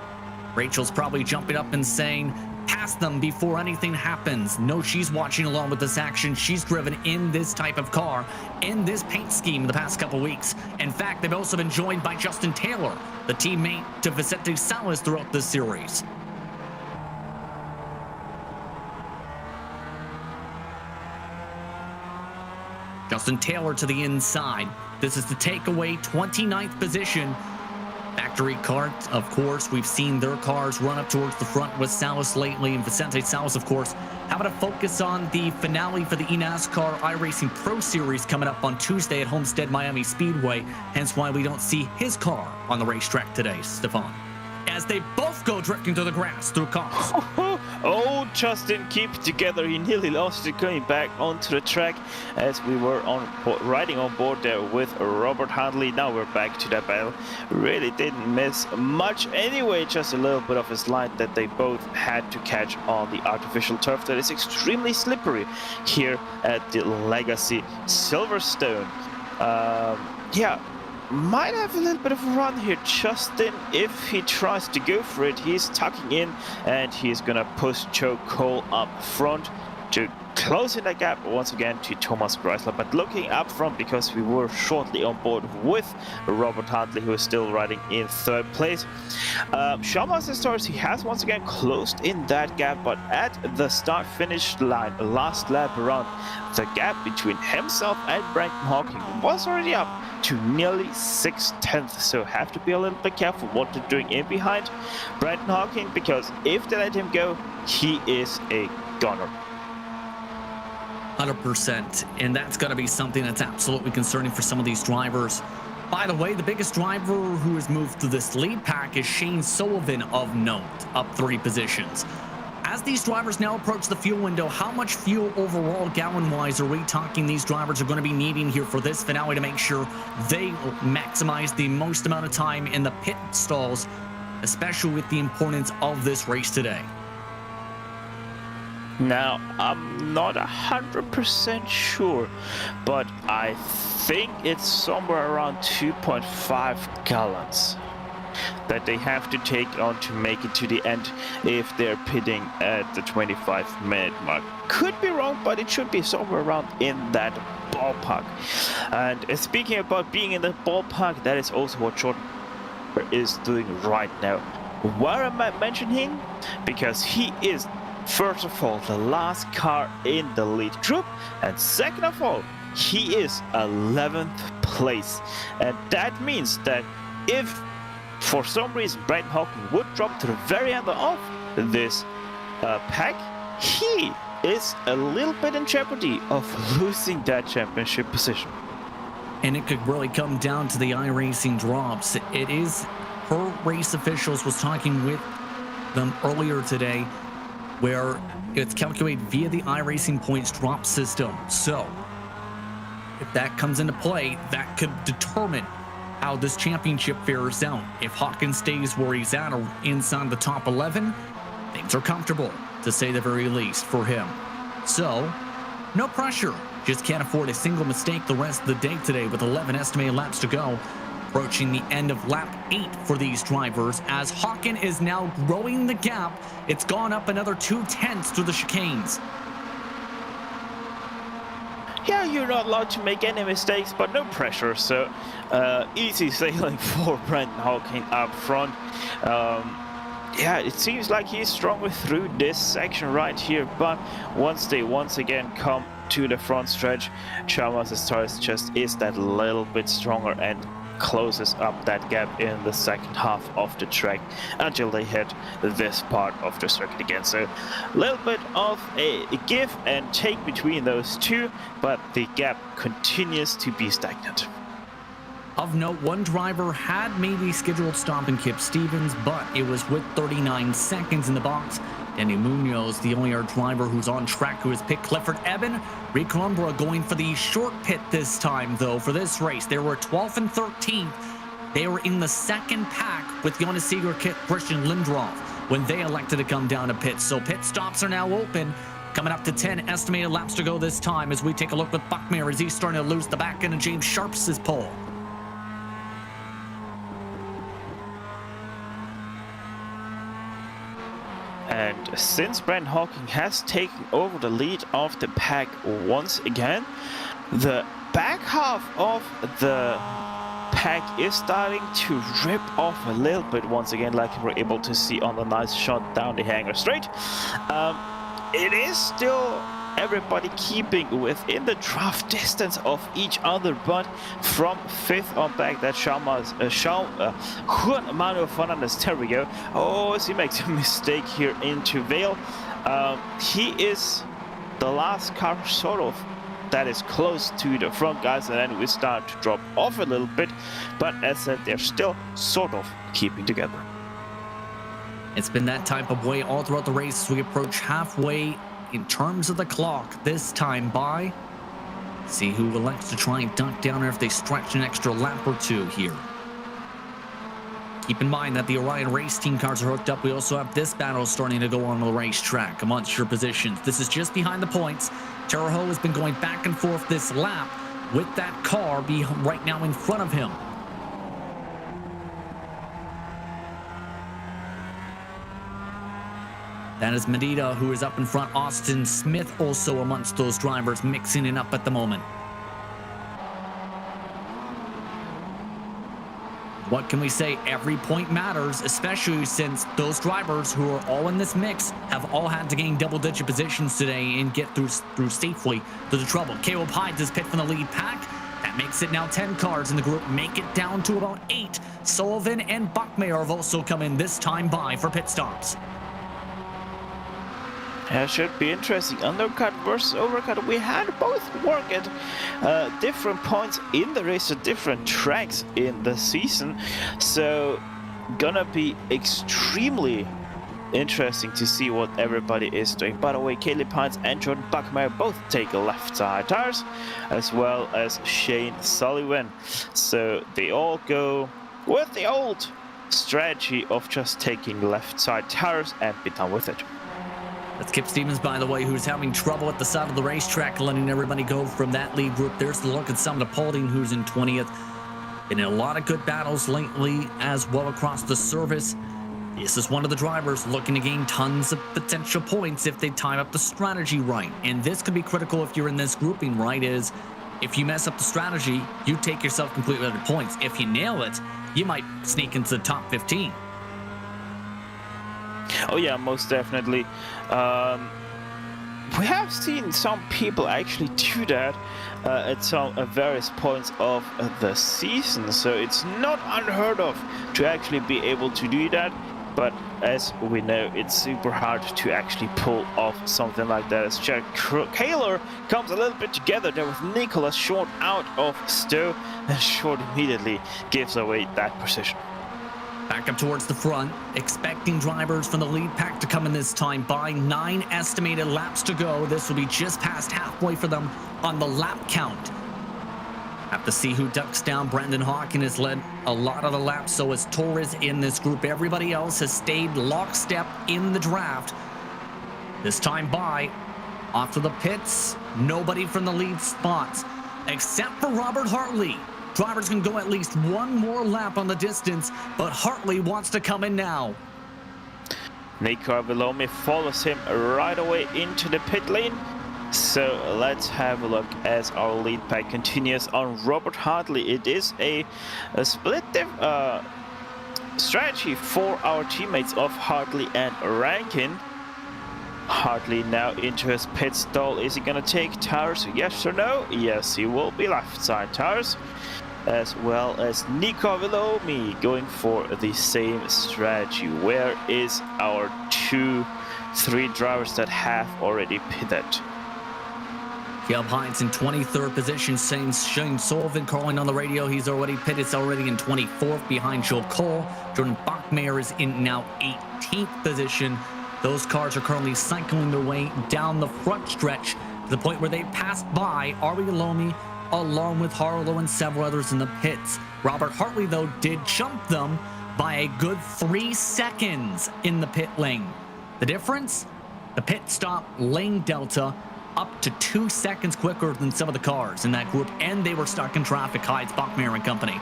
Rachel's probably jumping up and saying, pass them before anything happens. No, she's watching along with this action. She's driven in this type of car, in this paint scheme in the past couple weeks. In fact, they've also been joined by Justin Taylor, the teammate to Vicente Salas throughout this series. Justin Taylor to the inside. This is the takeaway 29th position. Factory car, of course, we've seen their cars run up towards the front with Salas lately, and Vicente Salas, of course, having a focus on the finale for the eNASCAR iRacing Pro Series coming up on Tuesday at Homestead Miami Speedway, hence why we don't see his car on the racetrack today, Stefan. As they both go drifting through the grass through cars. Oh, Justin, keep it together. He nearly lost it going back onto the track as we were riding on board there with Robert Handley. Now we're back to that battle. Really didn't miss much anyway, just a little bit of a slide that they both had to catch on the artificial turf that is extremely slippery here at the Legacy Silverstone. Yeah. Might have a little bit of a run here. Justin, if he tries to go for it, he's tucking in and he's gonna push Joe Cole up front to closing the gap once again to Thomas Geisler. But looking up front, because we were shortly on board with Robert Handley, who is still riding in third place. Shamasa Stars, he has once again closed in that gap, but at the start-finish line, last lap around, the gap between himself and Brendan Hawking was already up to nearly 6/10, so have to be a little bit careful what they're doing in behind Brendan Hawking, because if they let him go, he is a gunner. 100%, and that's going to be something that's absolutely concerning for some of these drivers. By the way, the biggest driver who has moved to this lead pack is Shane Sullivan of note, up 3 positions. As these drivers now approach the fuel window, how much fuel overall gallon-wise are we talking these drivers are going to be needing here for this finale to make sure they maximize the most amount of time in the pit stalls, especially with the importance of this race today? Now, I'm not 100% sure, but I think it's somewhere around 2.5 gallons that they have to take on to make it to the end if they're pitting at the 25-minute mark. Could be wrong, but it should be somewhere around in that ballpark. And speaking about being in the ballpark, that is also what Jordan is doing right now. Why am I mentioning him? Because he is, first of all, the last car in the lead group, and second of all, he is 11th place. And that means that if for some reason Brendan Hawking would drop to the very end of this pack, he is a little bit in jeopardy of losing that championship position. And it could really come down to the iRacing drops. It is, her race officials was talking with them earlier today, where it's calculated via the iRacing points drop system. So if that comes into play, that could determine how this championship fares out. If Hawkins stays where he's at or inside the top 11, things are comfortable, to say the very least, for him. So, no pressure. Just can't afford a single mistake the rest of the day today with 11 estimated laps to go. Approaching the end of lap 8 for these drivers, as Hawkins is now growing the gap. It's gone up another 2/10 through the chicanes. Yeah, you're not allowed to make any mistakes, but no pressure, so easy sailing for Brendan Hawking up front. Yeah, it seems like he's stronger through this section right here, but once they once again come to the front stretch, Chalmers Stars just is that little bit stronger and closes up that gap in the second half of the track until they hit this part of the circuit again. So a little bit of a give and take between those two, but the gap continues to be stagnant. Of note, one driver had made a scheduled stop in Kip Stevens, but it was with 39 seconds in the box. Danny Munoz, the only driver who's on track, who has picked Clifford Eben. Rick Lumbra going for the short pit this time, though, for this race. They were 12th and 13th. They were in the second pack with Jonas Seeger, Christian Lindroth when they elected to come down to pit. So pit stops are now open. Coming up to 10 estimated laps to go this time as we take a look with Buckmeyer as he's starting to lose the back end of James Sharp's pole. And since Brandon Hawking has taken over the lead of the pack once again, the back half of the pack is starting to rip off a little bit once again, like we're able to see on the nice shot down the hanger straight. It is still everybody keeping within the draft distance of each other, but from 5th on back, that Juan Manuel Fernandez, there we go. Oh, as he makes a mistake here into Vale. He is the last car sort of that is close to the front guys, and then we start to drop off a little bit, but as said, they're still sort of keeping together. It's been that type of way all throughout the race as we approach halfway in terms of the clock this time by. See who elects to try and duck down, or if they stretch an extra lap or two here. Keep in mind that the Orion race team cars are hooked up. We also have this battle starting to go on the racetrack amongst your positions. This is just behind the points. Terraho has been going back and forth this lap with that car right now in front of him. That is Medina, who is up in front. Austin Smith also amongst those drivers, mixing it up at the moment. What can we say? Every point matters, especially since those drivers who are all in this mix have all had to gain double-digit positions today and get through safely through the trouble. Caleb Hyde is pit from the lead pack. That makes it now 10 cars in the group, make it down to about 8. Sullivan and Buckmeyer have also come in this time by for pit stops. It should be interesting. Undercut versus overcut. We had both work at different points in the race at different tracks in the season. So gonna be extremely interesting to see what everybody is doing. By the way, Caleb Hines and Jordan Buckmeyer both take left side tires, as well as Shane Sullivan. So they all go with the old strategy of just taking left side tires and be done with it. That's Kip Stevens, by the way, who's having trouble at the side of the racetrack, letting everybody go from that lead group. There's the look at Sam Paulding, who's in 20th. Been in a lot of good battles lately as well across the service. This is one of the drivers looking to gain tons of potential points if they time up the strategy right. And this could be critical if you're in this grouping, right? Is if you mess up the strategy, you take yourself completely out of points. If you nail it, you might sneak into the top 15. Oh yeah, most definitely. We have seen some people actually do that at some various points of the season, so it's not unheard of to actually be able to do that. But as we know, it's super hard to actually pull off something like that. As Jack Kaler comes a little bit together there with Nicholas Short out of Stowe, and Short immediately gives away that position. Back up towards the front, expecting drivers from the lead pack to come in this time by. 9 estimated laps to go. This will be just past halfway for them on the lap count. Have to see who ducks down. Brandon Hawking has led a lot of the laps, so is Torres in this group. Everybody else has stayed lockstep in the draft. This time by, off to the pits, nobody from the lead spots, except for Robert Hartley. Drivers can go at least one more lap on the distance, but Hartley wants to come in now. Nico Velomi follows him right away into the pit lane. So let's have a look as our lead pack continues on Robert Hartley. It is a split strategy for our teammates of Hartley and Rankin. Hartley now into his pit stall. Is he gonna take tires? Yes or no? Yes, he will be left side tires. As well as Nico Velomi going for the same strategy. Where is our 2-3 drivers that have already pitted? Caleb Hines in 23rd position. Shane Sullivan calling on the radio. He's already pitted. It's already in 24th behind Joe Cole. Jordan Bachmeier is in now 18th position. Those cars are currently cycling their way down the front stretch to the point where they passed by Ari Lomi along with Harlow and several others in the pits. Robert Hartley, though, did jump them by a good 3 seconds in the pit lane. The difference? The pit stop lane delta up to 2 seconds quicker than some of the cars in that group, and they were stuck in traffic. Hides, Bachmeier and company.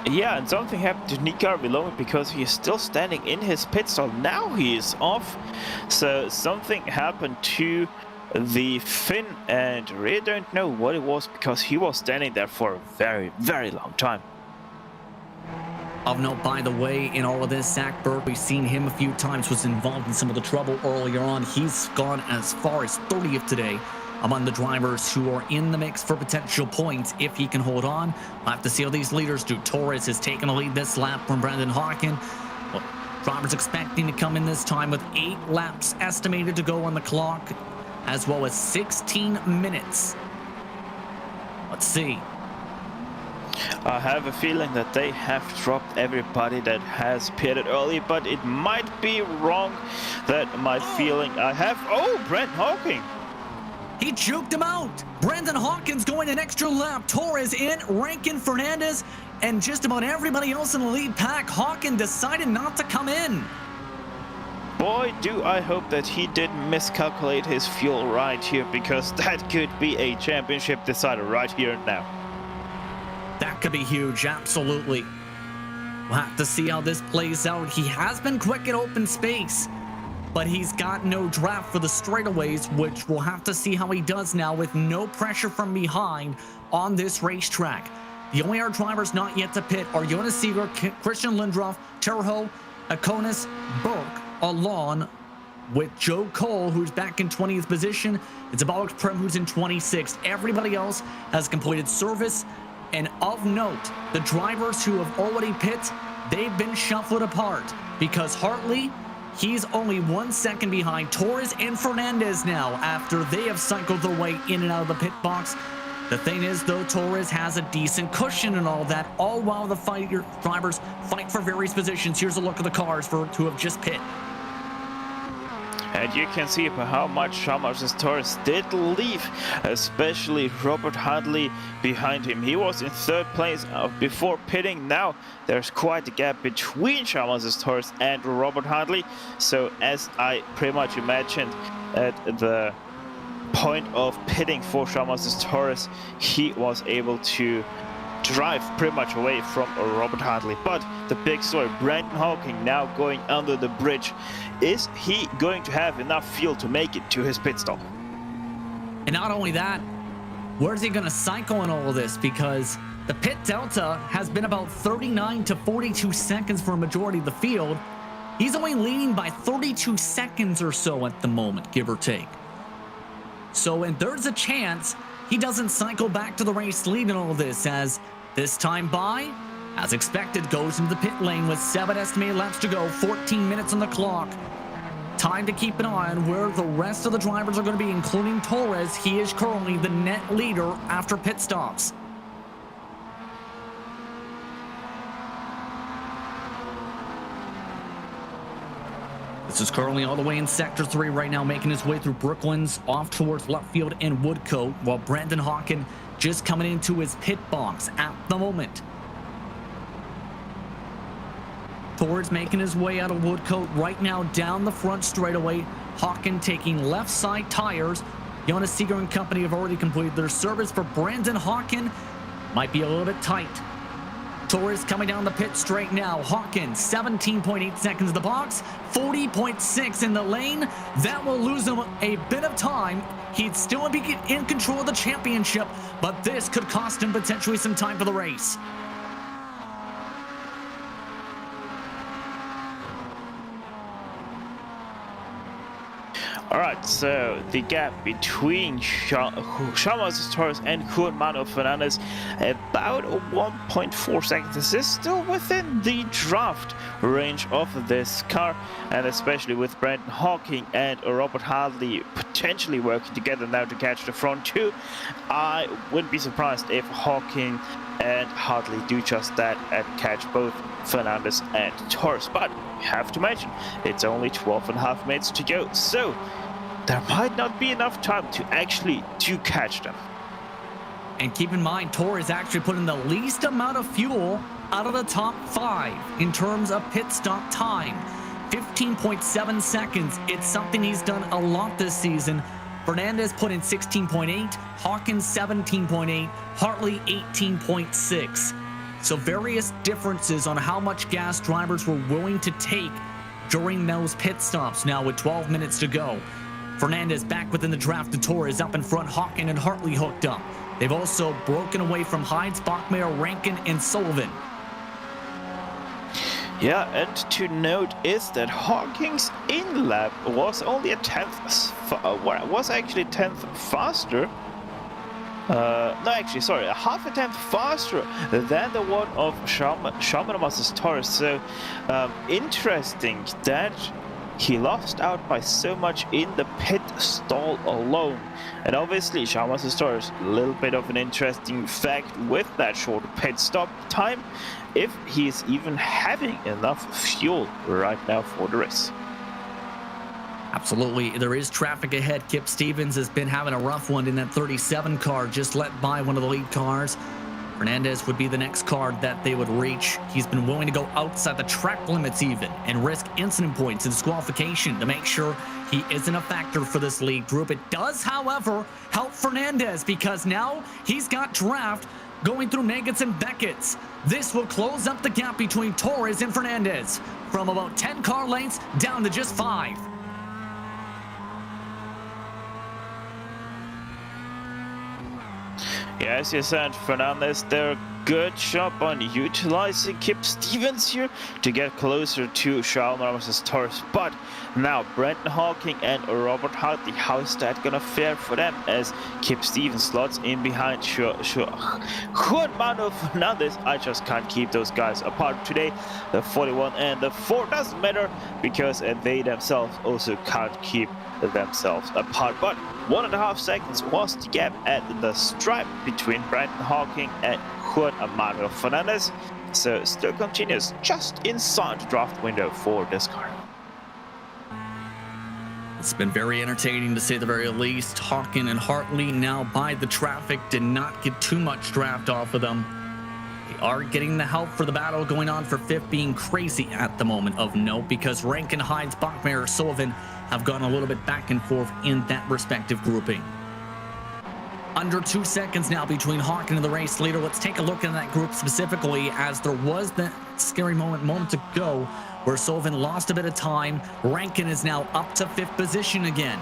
Yeah, and something happened to Nico Arvilomi because he is still standing in his pit stop. Now he is off, so something happened to the Finn, and really don't know what it was because he was standing there for a very, very long time. Of note, by the way, in all of this, Zach Berg, we've seen him a few times, was involved in some of the trouble earlier on. He's gone as far as 30th today among the drivers who are in the mix for potential points if he can hold on. We'll have to see how these leaders do. Torres has taken the lead this lap from Brandon Hawken. Well, drivers expecting to come in this time with 8 laps estimated to go on the clock, as well as 16 minutes. Let's see. I have a feeling that they have dropped everybody that has pitted early, but it might be wrong. That my feeling I have. Oh, Brent Hawking. He juked him out. Brandon Hawkins going an extra lap. Torres in, Rankin, Fernandez, and just about everybody else in the lead pack. Hawkins decided not to come in. Boy, do I hope that he didn't miscalculate his fuel right here, because that could be a championship decider right here and now. That could be huge, absolutely. We'll have to see how this plays out. He has been quick at open space, but he's got no draft for the straightaways, which we'll have to see how he does now with no pressure from behind on this racetrack. The only our drivers not yet to pit are Jonas Seeger, Christian Lindroff, Terho, Akonis, Burke, along with Joe Cole, who's back in 20th position. It's Alex Prim, who's in 26th. Everybody else has completed service. And of note, the drivers who have already pit, they've been shuffled apart because Hartley, he's only 1 second behind Torres and Fernandez now after they have cycled their way in and out of the pit box. The thing is, though, Torres has a decent cushion and all that, all while the drivers fight for various positions. Here's a look at the cars who have just pit. And you can see how much Torres did leave, especially Robert Handley behind him. He was in 3rd place before pitting. Now there's quite a gap between Torres and Robert Handley. So as I pretty much imagined at the point of pitting for Torres, he was able to drive pretty much away from Robert Hartley. But the big story, Brandon Hawking now going under the bridge. Is he going to have enough fuel to make it to his pit stop? And not only that, where's he going to cycle in all of this? Because the pit delta has been about 39 to 42 seconds for a majority of the field. He's only leading by 32 seconds or so at the moment, give or take. So, and there's a chance he doesn't cycle back to the race lead in all of this, as this time by, as expected, goes into the pit lane with 7 estimated laps to go, 14 minutes on the clock. Time to keep an eye on where the rest of the drivers are going to be, including Torres. He is currently the net leader after pit stops. This is currently all the way in Sector 3 right now, making his way through Brooklands, off towards left field and Woodcote, while Brandon Hawken just coming into his pit box at the moment. Torres making his way out of Woodcote right now down the front straightaway. Hawken taking left side tires. Jonas Seeger and company have already completed their service. For Brandon Hawken, might be a little bit tight. Torres coming down the pit straight now. Hawkins, 17.8 seconds in the box, 40.6 in the lane. That will lose him a bit of time. He'd still be in control of the championship, but this could cost him potentially some time for the race. Alright, so the gap between Chalmers Torres and Juan Manuel Fernandez about 1.4 seconds. This is still within the draft range of this car, and especially with Brendan Hawking and Robert Hartley potentially working together now to catch the front two. I wouldn't be surprised if Hawking and Hartley do just that and catch both Fernandez and Torres, but you have to mention it's only 12.5 minutes to go, so there might not be enough time to actually catch them. And keep in mind, Torres actually put in the least amount of fuel out of the top 5 in terms of pit stop time. 15.7 seconds. It's something he's done a lot this season. Fernandez put in 16.8, Hawkins 17.8, Hartley 18.6. So various differences on how much gas drivers were willing to take during those pit stops. Now with 12 minutes to go, Fernandez back within the draft to Torres up in front, Hawking and Hartley hooked up. They've also broken away from Hines, Bachmeier, Rankin, and Sullivan. Yeah, and to note is that Hawking's in-lap was only a was actually 10th faster. No, actually, sorry, a half a tenth faster than the one of Chalmers Torres. So interesting that he lost out by so much in the pit stall alone. And obviously Chalmers Torres, a little bit of an interesting fact with that short pit stop time, if he's even having enough fuel right now for the race. Absolutely, there is traffic ahead. Kip Stevens has been having a rough one in that 37 car, just let by one of the lead cars. Fernandez would be the next car that they would reach. He's been willing to go outside the track limits even and risk incident points and disqualification to make sure he isn't a factor for this lead group. It does, however, help Fernandez because now he's got draft going through Negats and Beckett's. This will close up the gap between Torres and Fernandez from about 10 car lengths down to just 5. Yeah, as you said, Fernandez, they're a good job on utilizing Kip Stevens here to get closer to Chalmers Torres. But now Brendan Hawking and Robert Hartley, how is that gonna fare for them as Kip Stevens slots in behind Juan Manuel Fernandez? I just can't keep those guys apart today. The 41 and the 4 doesn't matter because they themselves also can't keep themselves apart. But 1.5 seconds was the gap at the stripe between Brendan Hawking and Juan Manuel Fernandez, so still continues just inside the draft window for this car. It's been very entertaining to say the very least. Hawking and Hartley now by the traffic, did not get too much draft off of them. They are getting the help for the battle going on for 5th being crazy at the moment of note because Rankin, Hines, Bachmeier, Sullivan have gone a little bit back and forth in that respective grouping. Under 2 seconds now between Hawking and the race leader. Let's take a look at that group specifically, as there was that scary moments ago where Sullivan lost a bit of time. Rankin is now up to 5th position again.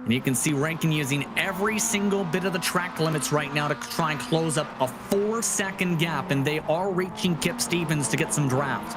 And you can see Rankin using every single bit of the track limits right now to try and close up a 4-second gap, and they are reaching Kip Stevens to get some draft.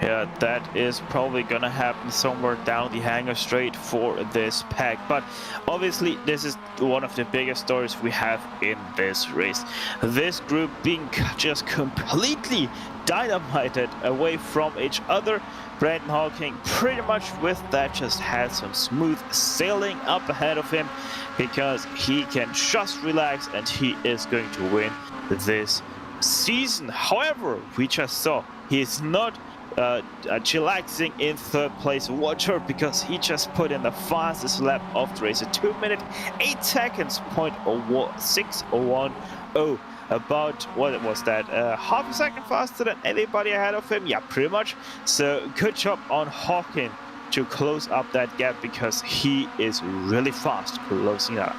Yeah, that is probably gonna happen somewhere down the hangar straight for this pack. But obviously this is one of the biggest stories we have in this race. This group being just completely dynamited away from each other. Brendan Hawking pretty much with that just had some smooth sailing up ahead of him because he can just relax and he is going to win this season. However, we just saw he's not chillaxing in 3rd place water because he just put in the fastest lap of the race, a 2 minute 8 seconds .610. About what was that, half a second faster than anybody ahead of him. Yeah, pretty much. So good job on Hawking to close up that gap because he is really fast closing up.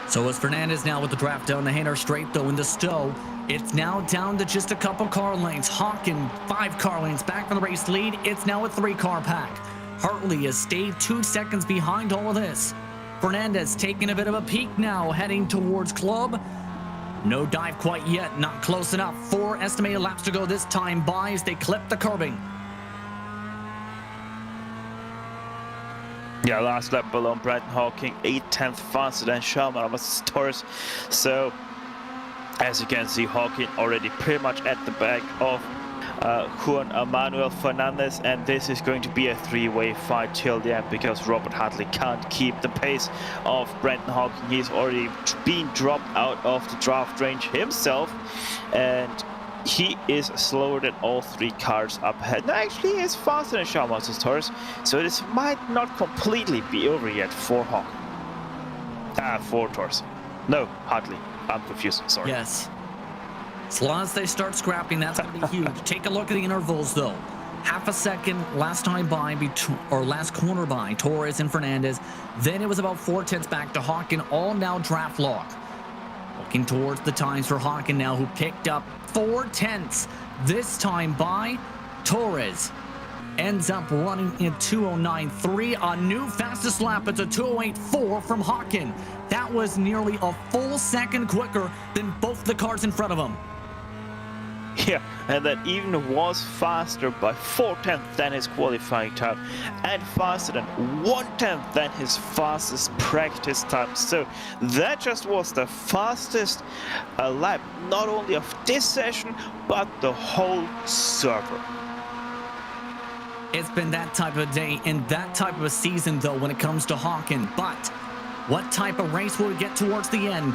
So as Fernandez now with the draft down the Hainer straight though in the stow, it's now down to just a couple car lanes. Hawking 5 car lanes back from the race lead. It's now a 3-car pack. Hartley has stayed 2 seconds behind all of this. Fernandez taking a bit of a peek now, heading towards Club. No dive quite yet, not close enough. 4 estimated laps to go this time by as they clip the curbing. Yeah, last lap below Brendan Hawking, 8/10 faster than Charles Torres. So, as you can see, Hawking already pretty much at the back of Juan Manuel Fernandez, and this is going to be a 3-way fight till the end because Robert Hartley can't keep the pace of Brendan Hawking. He's already been dropped out of the draft range himself, and he is slower than all 3 cars up ahead. No, actually, he is faster than Charles Torres, so this might not completely be over yet for Hawking. For Torres. No, Hartley. I'm confused, sorry. Yes. As long as they start scrapping, that's going to be huge. Take a look at the intervals, though. Half a second last time by, last corner by Torres and Fernandez. Then it was about 4/10 back to Hawking, all now draft lock. Looking towards the times for Hawking now, who picked up 4/10 this time by Torres. Ends up running in 2:09.3. A new fastest lap. It's a 2:08.4 from Hawking. That was nearly a full second quicker than both the cars in front of him. Yeah, and that even was faster by 4/10 than his qualifying time, and faster than 1/10 than his fastest practice time. So that just was the fastest lap, not only of this session, but the whole server. It's been that type of day and that type of a season, though, when it comes to Hawking. But what type of race will we get towards the end?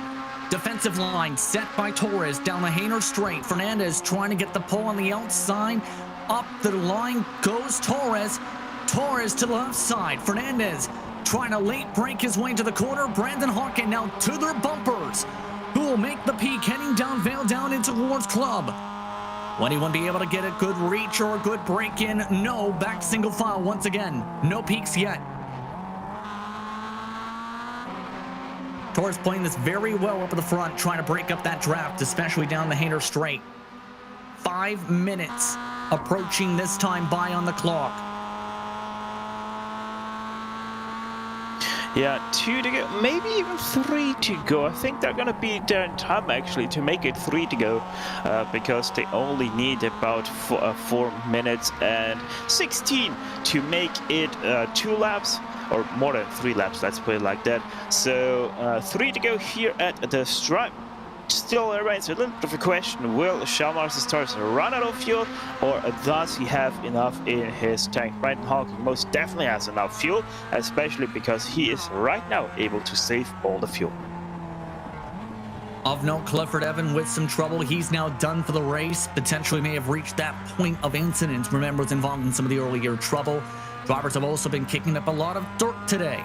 Defensive line set by Torres down the Hainer straight. Fernandez trying to get the pole on the outside. Up the line goes Torres. Torres to the left side. Fernandez trying to late break his way to the corner. Brandon Hawking now to their bumpers, who will make the peak heading down Vale down into towards Club. Will anyone be able to get a good reach or a good break in? No, back single file once again. No peaks yet. Torres playing this very well up at the front, trying to break up that draft, especially down the Hainer straight. 5 minutes approaching this time by on the clock. Yeah, 2 to go, maybe even 3 to go. I think they're gonna be there in time actually to make it 3 to go, because they only need about 4 minutes and 16 to make it 2 laps. Or more than 3 laps, let's put it like that. So 3 to go here at the stripe. Still remains a little bit of a question. Will Charles Torres run out of fuel, or does he have enough in his tank? Brandon Hawking most definitely has enough fuel, especially because he is right now able to save all the fuel. Of note, Clifford Evan with some trouble. He's now done for the race. Potentially may have reached that point of incident. Remember, was involved in some of the earlier trouble. Drivers have also been kicking up a lot of dirt today.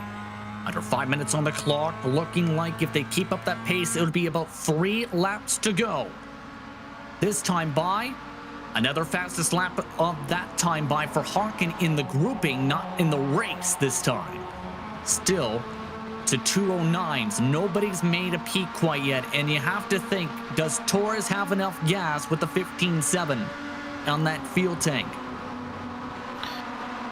Under 5 minutes on the clock, looking like if they keep up that pace, it would be about 3 laps to go. This time by, another fastest lap of that time by for Hawking in the grouping, not in the race this time. Still to 2:09s. Nobody's made a peak quite yet, and you have to think, does Torres have enough gas with the 15.7 on that fuel tank?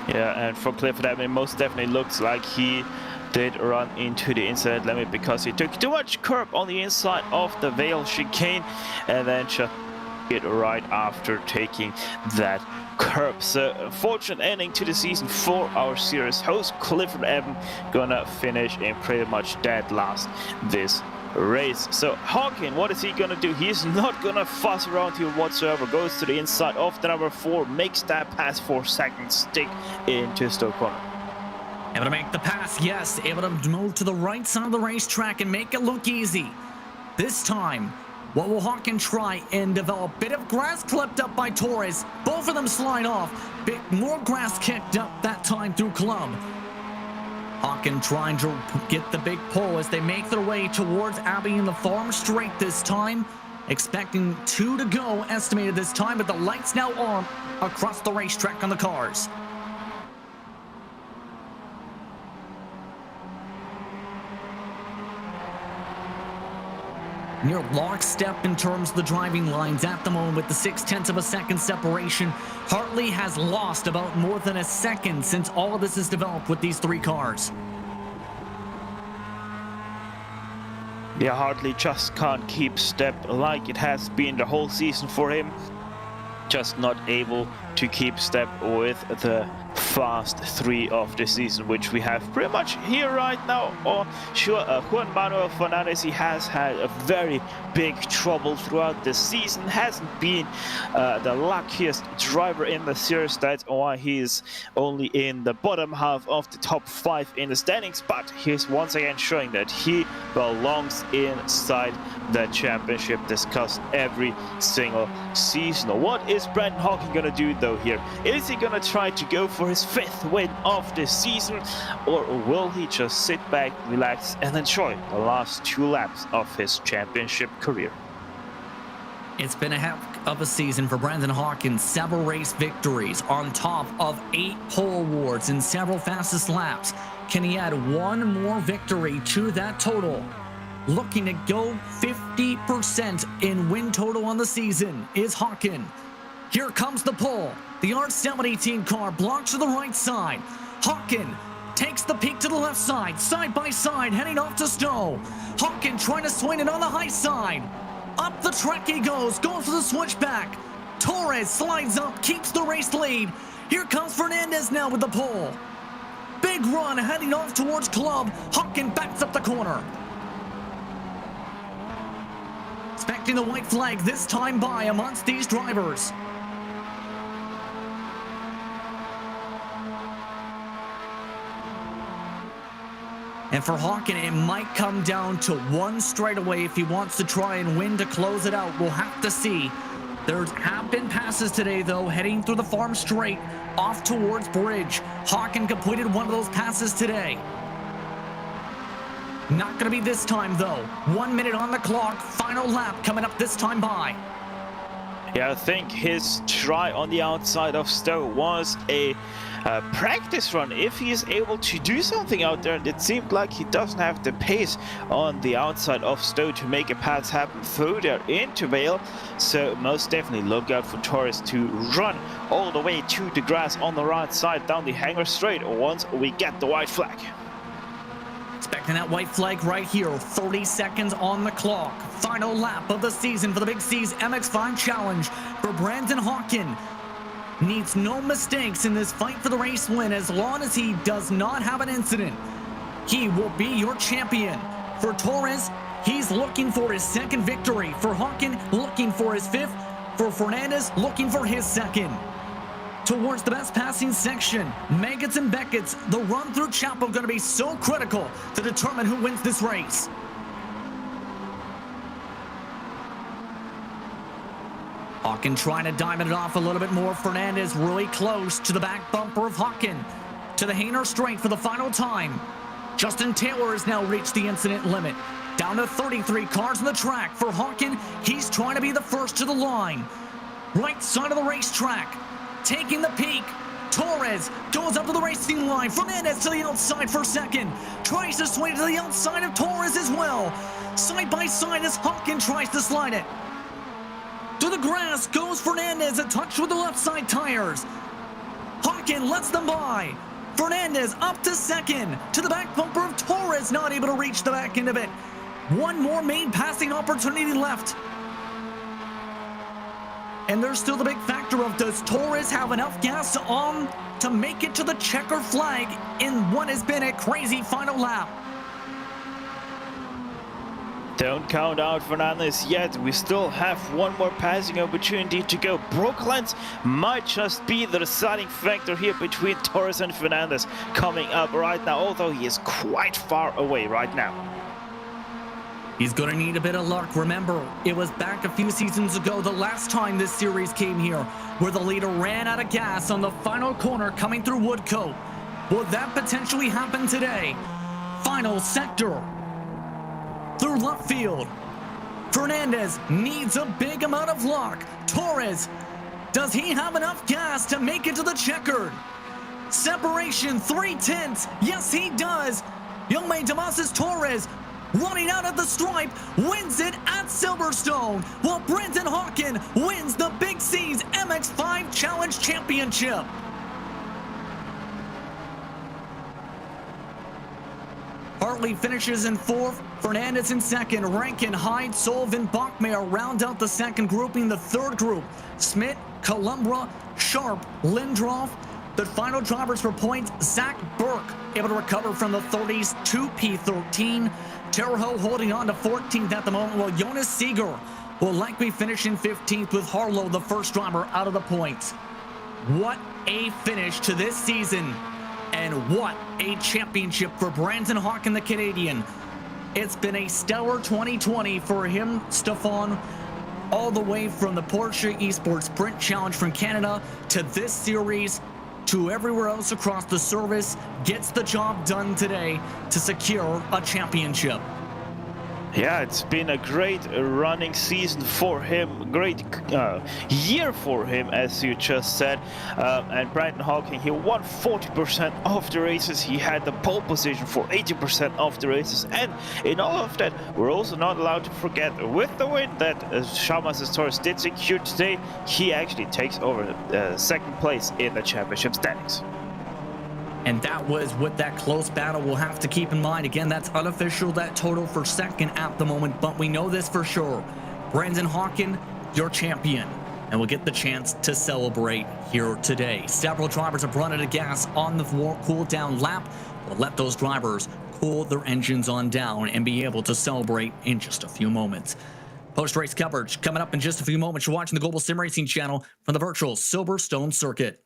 Yeah, and for Clifford, I mean, most definitely looks like he did run into the inside limit because he took too much curb on the inside of the Vale chicane and then just it right after taking that curb. So unfortunate ending to the season for our series host. Clifford Evan gonna finish in pretty much dead last this race. So Hawking, what is he gonna do? He's not gonna fuss around here whatsoever. Goes to the inside of the number 4, makes that pass for second stick into Stoke corner. Able to make the pass, yes. Able to move to the right side of the racetrack and make it look easy. This time, what will Hawking try and develop? Bit of grass clipped up by Torres. Both of them slide off. Bit more grass kicked up that time through Club. Hawking trying to get the big pull as they make their way towards Abbey in the farm straight this time. Expecting 2 to go estimated this time, but the lights now on across the racetrack on the cars. Near lockstep in terms of the driving lines at the moment with the 0.6 of a second separation. Hartley has lost about more than a second since all of this is developed with these 3 cars. Yeah, Hartley just can't keep step like it has been the whole season for him. Just not able to keep step with the fast three of the season, which we have pretty much here right now. Or sure, Juan Manuel Fernandez, he has had a very big trouble throughout the season, hasn't been the luckiest driver in the series. That's why he's only in the bottom half of the top 5 in the standings, but he's once again showing that he belongs inside the championship discussed every single season. What is Brandon Hawking gonna do though here? Is he gonna try to go for his 5th win of the season, or will he just sit back, relax, and enjoy the last 2 laps of his championship career? It's been a heck of a season for Brandon Hawkins. Several race victories on top of 8 pole awards and several fastest laps. Can he add one more victory to that total? Looking to go 50% in win total on the season is Hawkins. Here comes the pole. The R718 car blocks to the right side. Hawkins takes the peak to the left side, side by side, heading off to Stowe. Hawkins trying to swing it on the high side. Up the track he goes for the switchback. Torres slides up, keeps the race lead. Here comes Fernandez now with the pole. Big run heading off towards Club. Hawkins backs up the corner. Expecting the white flag this time by amongst these drivers. And for Hawkins, it might come down to one straightaway if he wants to try and win to close it out. We'll have to see. There have been passes today, though, heading through the farm straight off towards Bridge. Hawkins completed one of those passes today. Not going to be this time, though. 1 minute on the clock. Final lap coming up this time by. Yeah, I think his try on the outside of Stowe was a practice run. If he is able to do something out there, it seemed like he doesn't have the pace on the outside of Stowe to make a pass happen through there into Vale. So most definitely look out for Torres to run all the way to the grass on the right side down the hangar straight once we get the white flag. Expecting that white flag right here. 30 seconds on the clock. Final lap of the season for the Big C's MX-5 Challenge for Brandon Hawkins. Needs no mistakes in this fight for the race win. As long as he does not have an incident, he will be your champion. For Torres, he's looking for his 2nd victory. For Hawkins, looking for his 5th. For Fernandez, looking for his 2nd. Towards the best passing section, Meggetts and Beckett's, the run through Chapel going to be so critical to determine who wins this race. Hawkins trying to diamond it off a little bit more. Fernandez really close to the back bumper of Hawkins. To the Hainer straight for the final time. Justin Taylor has now reached the incident limit. Down to 33 cars on the track. For Hawkins, he's trying to be the first to the line. Right side of the racetrack. Taking the peak. Torres goes up to the racing line. Fernandez to the outside for 2nd. Tries to swing to the outside of Torres as well. Side by side as Hawkins tries to slide it. To the grass goes Fernandez, a touch with the left side tires. Hawkins lets them by. Fernandez up to 2nd. To the back bumper of Torres, not able to reach the back end of it. One more main passing opportunity left. And there's still the big factor of, does Torres have enough gas on to make it to the checker flag in what has been a crazy final lap? Don't count out Fernandez yet. We still have one more passing opportunity to go. Brooklands might just be the deciding factor here between Torres and Fernandez coming up right now, although he is quite far away right now. He's going to need a bit of luck. Remember, it was back a few seasons ago, the last time this series came here, where the leader ran out of gas on the final corner coming through Woodcote. Will that potentially happen today? Final sector. Through left field. Fernandez needs a big amount of luck. Torres, does he have enough gas to make it to the checkered? Separation 3/10. Yes, he does. Young man Damascus Torres running out of the stripe, wins it at Silverstone, while Brandon Hawkins wins the Big C's MX-5 Challenge Championship. Hartley finishes in 4th, Fernandez in 2nd, Rankin, Hyde, Sullivan, Bachmeier round out the 2nd grouping. The 3rd group, Smith, Columbra, Sharp, Lindroff. The final drivers for points, Zach Burke able to recover from the 30s to P13. Terho holding on to 14th at the moment, while Jonas Seeger will likely finish in 15th with Harlow, the first driver, out of the points. What a finish to this season, and what a championship for Brandon Hawken, the Canadian. It's been a stellar 2020 for him, Stefan, all the way from the Porsche Esports Sprint Challenge from Canada to this series to everywhere else across the service. Gets the job done today to secure a championship. Yeah, it's been a great running season for him, great year for him, as you just said. And Brandon Hawken, he won 40% of the races. He had the pole position for 80% of the races. And in all of that, we're also not allowed to forget, with the win that Shamas Torres did secure today, he actually takes over 2nd place in the championship standings. And that was with that close battle. We'll have to keep in mind, again, that's unofficial, that total for 2nd at the moment, but we know this for sure. Brandon Hawken, your champion, and we'll get the chance to celebrate here today. Several drivers have run out of gas on the cool down lap. We'll let those drivers cool their engines on down and be able to celebrate in just a few moments. Post-race coverage coming up in just a few moments. You're watching the Global SimRacing Channel from the virtual Silverstone circuit.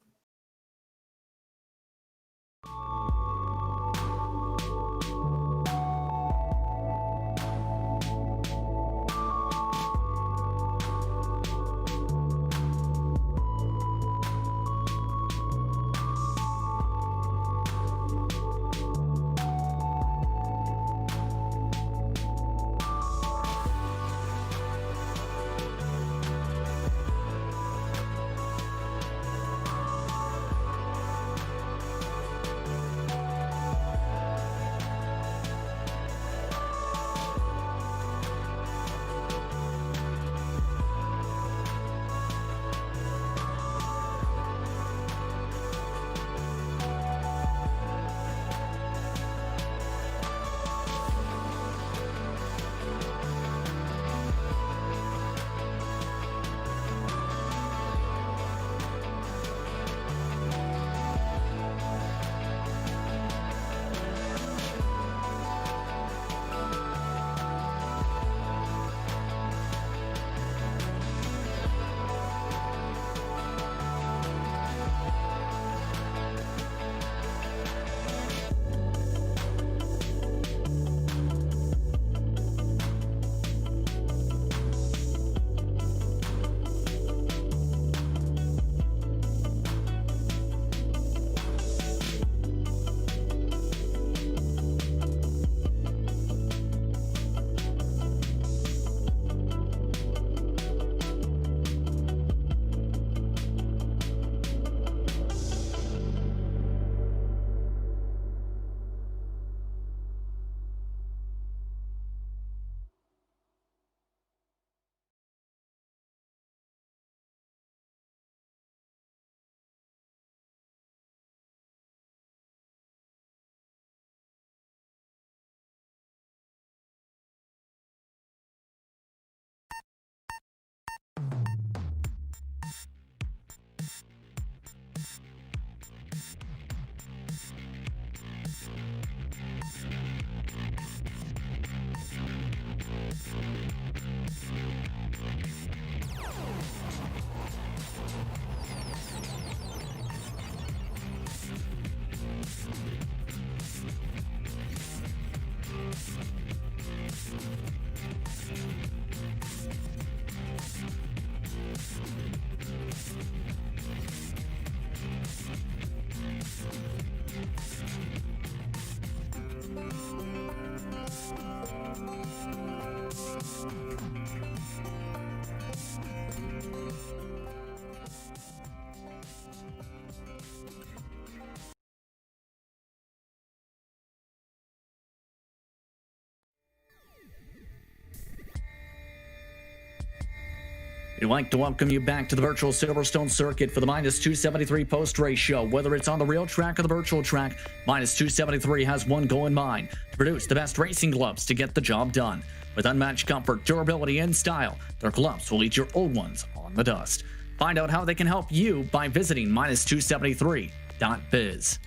We'd like to welcome you back to the virtual Silverstone circuit for the Minus 273 post-race show. Whether it's on the real track or the virtual track, Minus 273 has one goal in mind: to produce the best racing gloves to get the job done. With unmatched comfort, durability, and style, their gloves will eat your old ones on the dust. Find out how they can help you by visiting minus273.biz.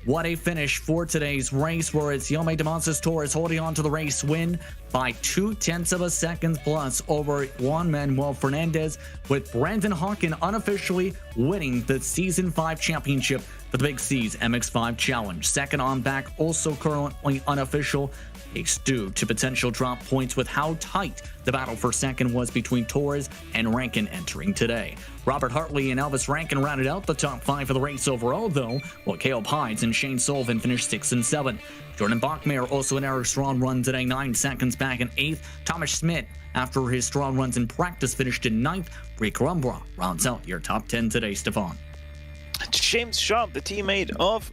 What a finish for today's race, where it's Yamaha Demonstras Torres holding on to the race win by 0.2 of a second plus over Juan Manuel Fernandez, with Brandon Hawken unofficially winning the Season 5 championship for the Big C's MX-5 Challenge. Second on back, also currently unofficial, is due to potential drop points with how tight the battle for second was between Torres and Rankin entering today. Robert Hartley and Elvis Rankin rounded out the top 5 of the race overall, though, while Caleb Hines and Shane Sullivan finished 6 and 7. Jordan Bachmeier also in a strong run today, 9 seconds back in 8th. Thomas Schmidt, after his strong runs in practice, finished in 9th. Prix rounds out your top 10 today, Stefan. James Sharp, the teammate of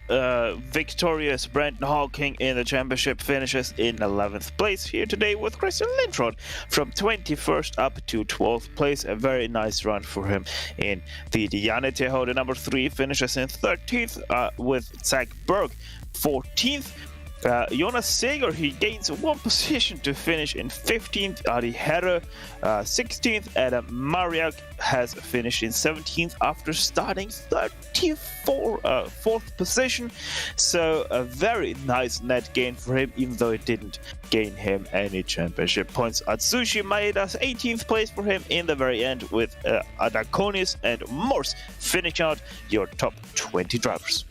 victorious Brandon Hawking in the championship, finishes in 11th place here today, with Christian Lintrod from 21st up to 12th place. A very nice run for him in the Yanni Tejo. The number 3 finishes in 13th with Zach Berg 14th. Jonas Seger, he gains 1 position to finish in 15th. Adi Herre 16th. Adam Mariak has finished in 17th after starting 4th position. So a very nice net gain for him, even though it didn't gain him any championship points. Atsushi Maeda's 18th place for him in the very end, with Adakonis and Morse finishing out your top 20 drivers.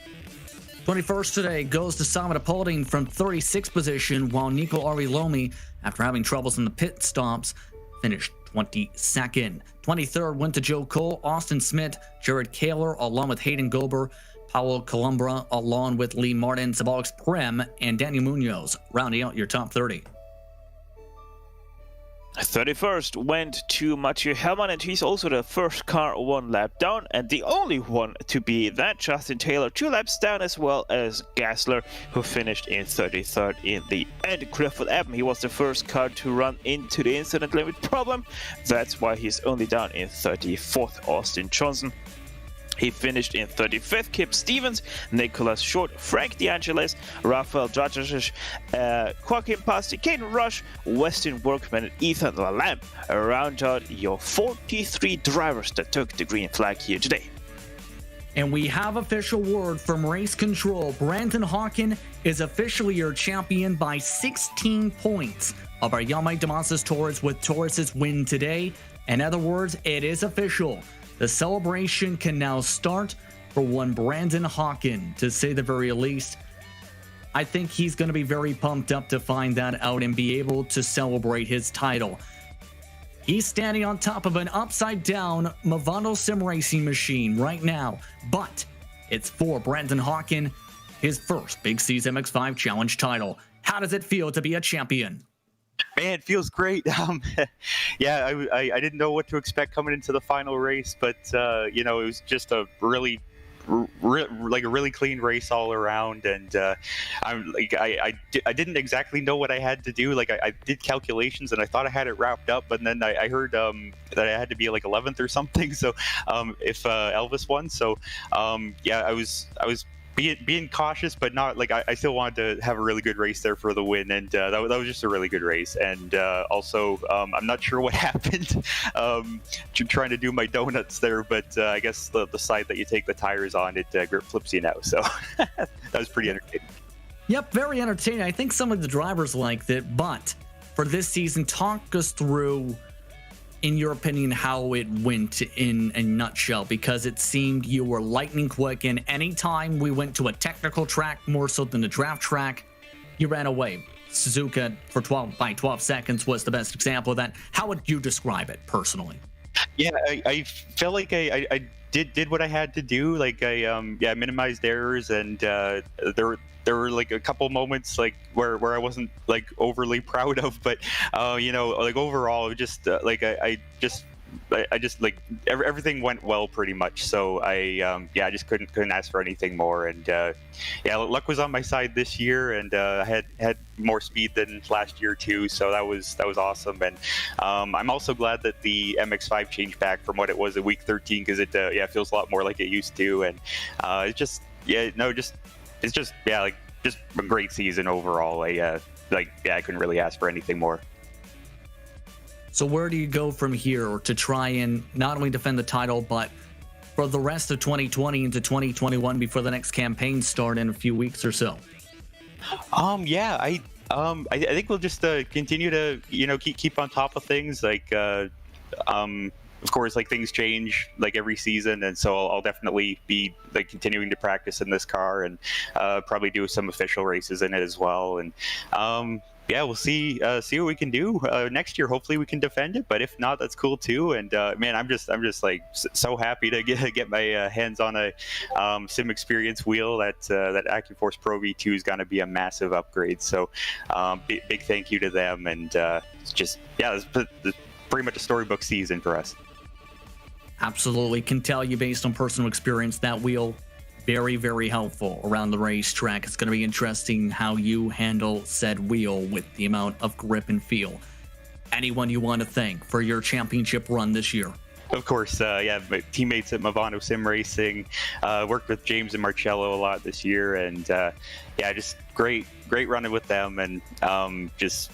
21st today goes to Samit Apolding from 36th position, while Nico Arilomi, after having troubles in the pit stops, finished 22nd. 23rd went to Joe Cole, Austin Smith, Jared Kaler, along with Hayden Gober, Paulo Columbra, along with Lee Martin, Sabalix Prem, and Daniel Munoz, rounding out your top 30. 31st went to Mathieu Hellman, and he's also the first car 1 lap down, and the only one to be that. Justin Taylor 2 laps down, as well as Gassler, who finished in 33rd in the end. Clifford Eben, he was the first car to run into the incident limit problem. That's why he's only down in 34th. Austin Johnson, he finished in 35th. Kip Stevens, Nicholas Short, Frank DeAngelis, Rafael Dragic, Joaquin Pasti, Caden Rush, Weston Workman, and Ethan Lalame round out your 43 drivers that took the green flag here today. And we have official word from Race Control. Brandon Hawken is officially your champion by 16 points of our Yamaha Demonstras Torres, with Torres' win today. In other words, it is official. The celebration can now start for one Brandon Hawken, to say the very least. I think he's going to be very pumped up to find that out and be able to celebrate his title. He's standing on top of an upside-down Movado SimRacing machine right now, but it's for Brandon Hawken, his first Big C's MX-5 Challenge title. How does it feel to be a champion? Man, it feels great. Yeah, I didn't know what to expect coming into the final race, but it was just a really clean race all around, and I didn't exactly know what I had to do. I did calculations and I thought I had it wrapped up, but then I heard that I had to be 11th or something. So if Elvis won, so yeah, I was being cautious, but not I still wanted to have a really good race there for the win, and that was just a really good race. And also, I'm not sure what happened trying to do my donuts there, but I guess the side that you take the tires on, it grip flips you now. So that was pretty entertaining. Yep, very entertaining. I think some of the drivers liked it, but for this season, talk us through, in your opinion, how it went in a nutshell, because it seemed you were lightning quick, and anytime we went to a technical track more so than the draft track, you ran away. Suzuka by 12 seconds was the best example of that. How would you describe it personally? Yeah, I felt like I did what I had to do. I minimized errors, and there were a couple moments where I wasn't overly proud of, but overall, it just I just I just like everything went well pretty much. So I just couldn't ask for anything more. And luck was on my side this year, and I had more speed than last year too. So that was awesome. And I'm also glad that the MX-5 changed back from what it was at week 13, because it feels a lot more like it used to. And it's just a great season overall. I couldn't really ask for anything more. So where do you go from here to try and not only defend the title, but for the rest of 2020 into 2021 before the next campaign start in a few weeks or so? I think we'll just continue to keep on top of things. Like of course, like things change like every season, and so I'll definitely be like continuing to practice in this car, and probably do some official races in it as well. And we'll see what we can do next year. Hopefully we can defend it, but if not, that's cool too. And man, I'm just like so happy to get my hands on a sim experience wheel. That AccuForce Pro V2 is going to be a massive upgrade. So big thank you to them. And this is pretty much a storybook season for us. Absolutely. Can tell you based on personal experience that wheel very, very helpful around the racetrack. It's going to be interesting how you handle said wheel with the amount of grip and feel. Anyone you want to thank for your championship run this year? Of course, my teammates at Global SimRacing, worked with James and Marcello a lot this year, and just great running with them, and just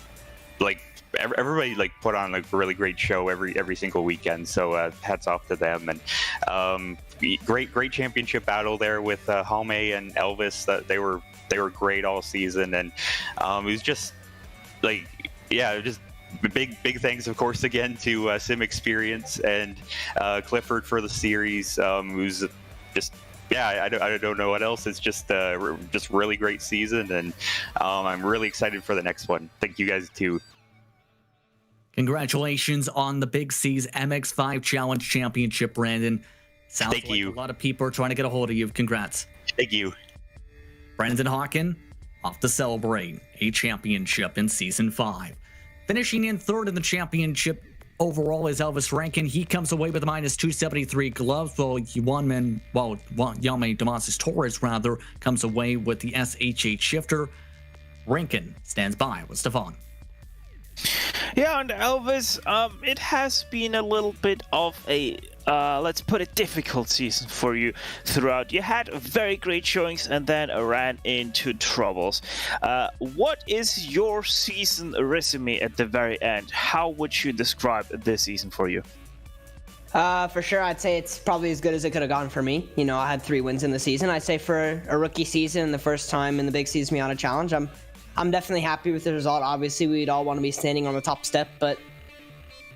like everybody like put on like a really great show every single weekend. So hats off to them. And great championship battle there with Jaume and Elvis. That they were great all season, and it was just like just big thanks, of course, again to Sim Experience and Clifford for the series. Who's just I don't know what else. It's just really great season, and I'm really excited for the next one. Thank you guys too. Congratulations on the Big C's MX-5 Challenge Championship, Brandon. Sounds Thank like you. A lot of people are trying to get a hold of you. Congrats. Thank you. Brandon Hawken off to celebrate a championship in Season 5. Finishing in third in the championship overall is Elvis Rankin. He comes away with a minus 273 gloves, while Jaume Damascus Torres comes away with the SH8 shifter. Rankin stands by with Stefan. Yeah, and Elvis, it has been a little bit of a, let's put it, difficult season for you throughout. You had very great showings and then ran into troubles. What is your season resume at the very end? How would you describe this season for you? For sure, I'd say it's probably as good as it could have gone for me. I had 3 wins in the season. I'd say for a rookie season, the first time in the Big C's Miata Challenge, I'm definitely happy with the result. Obviously, we'd all want to be standing on the top step, but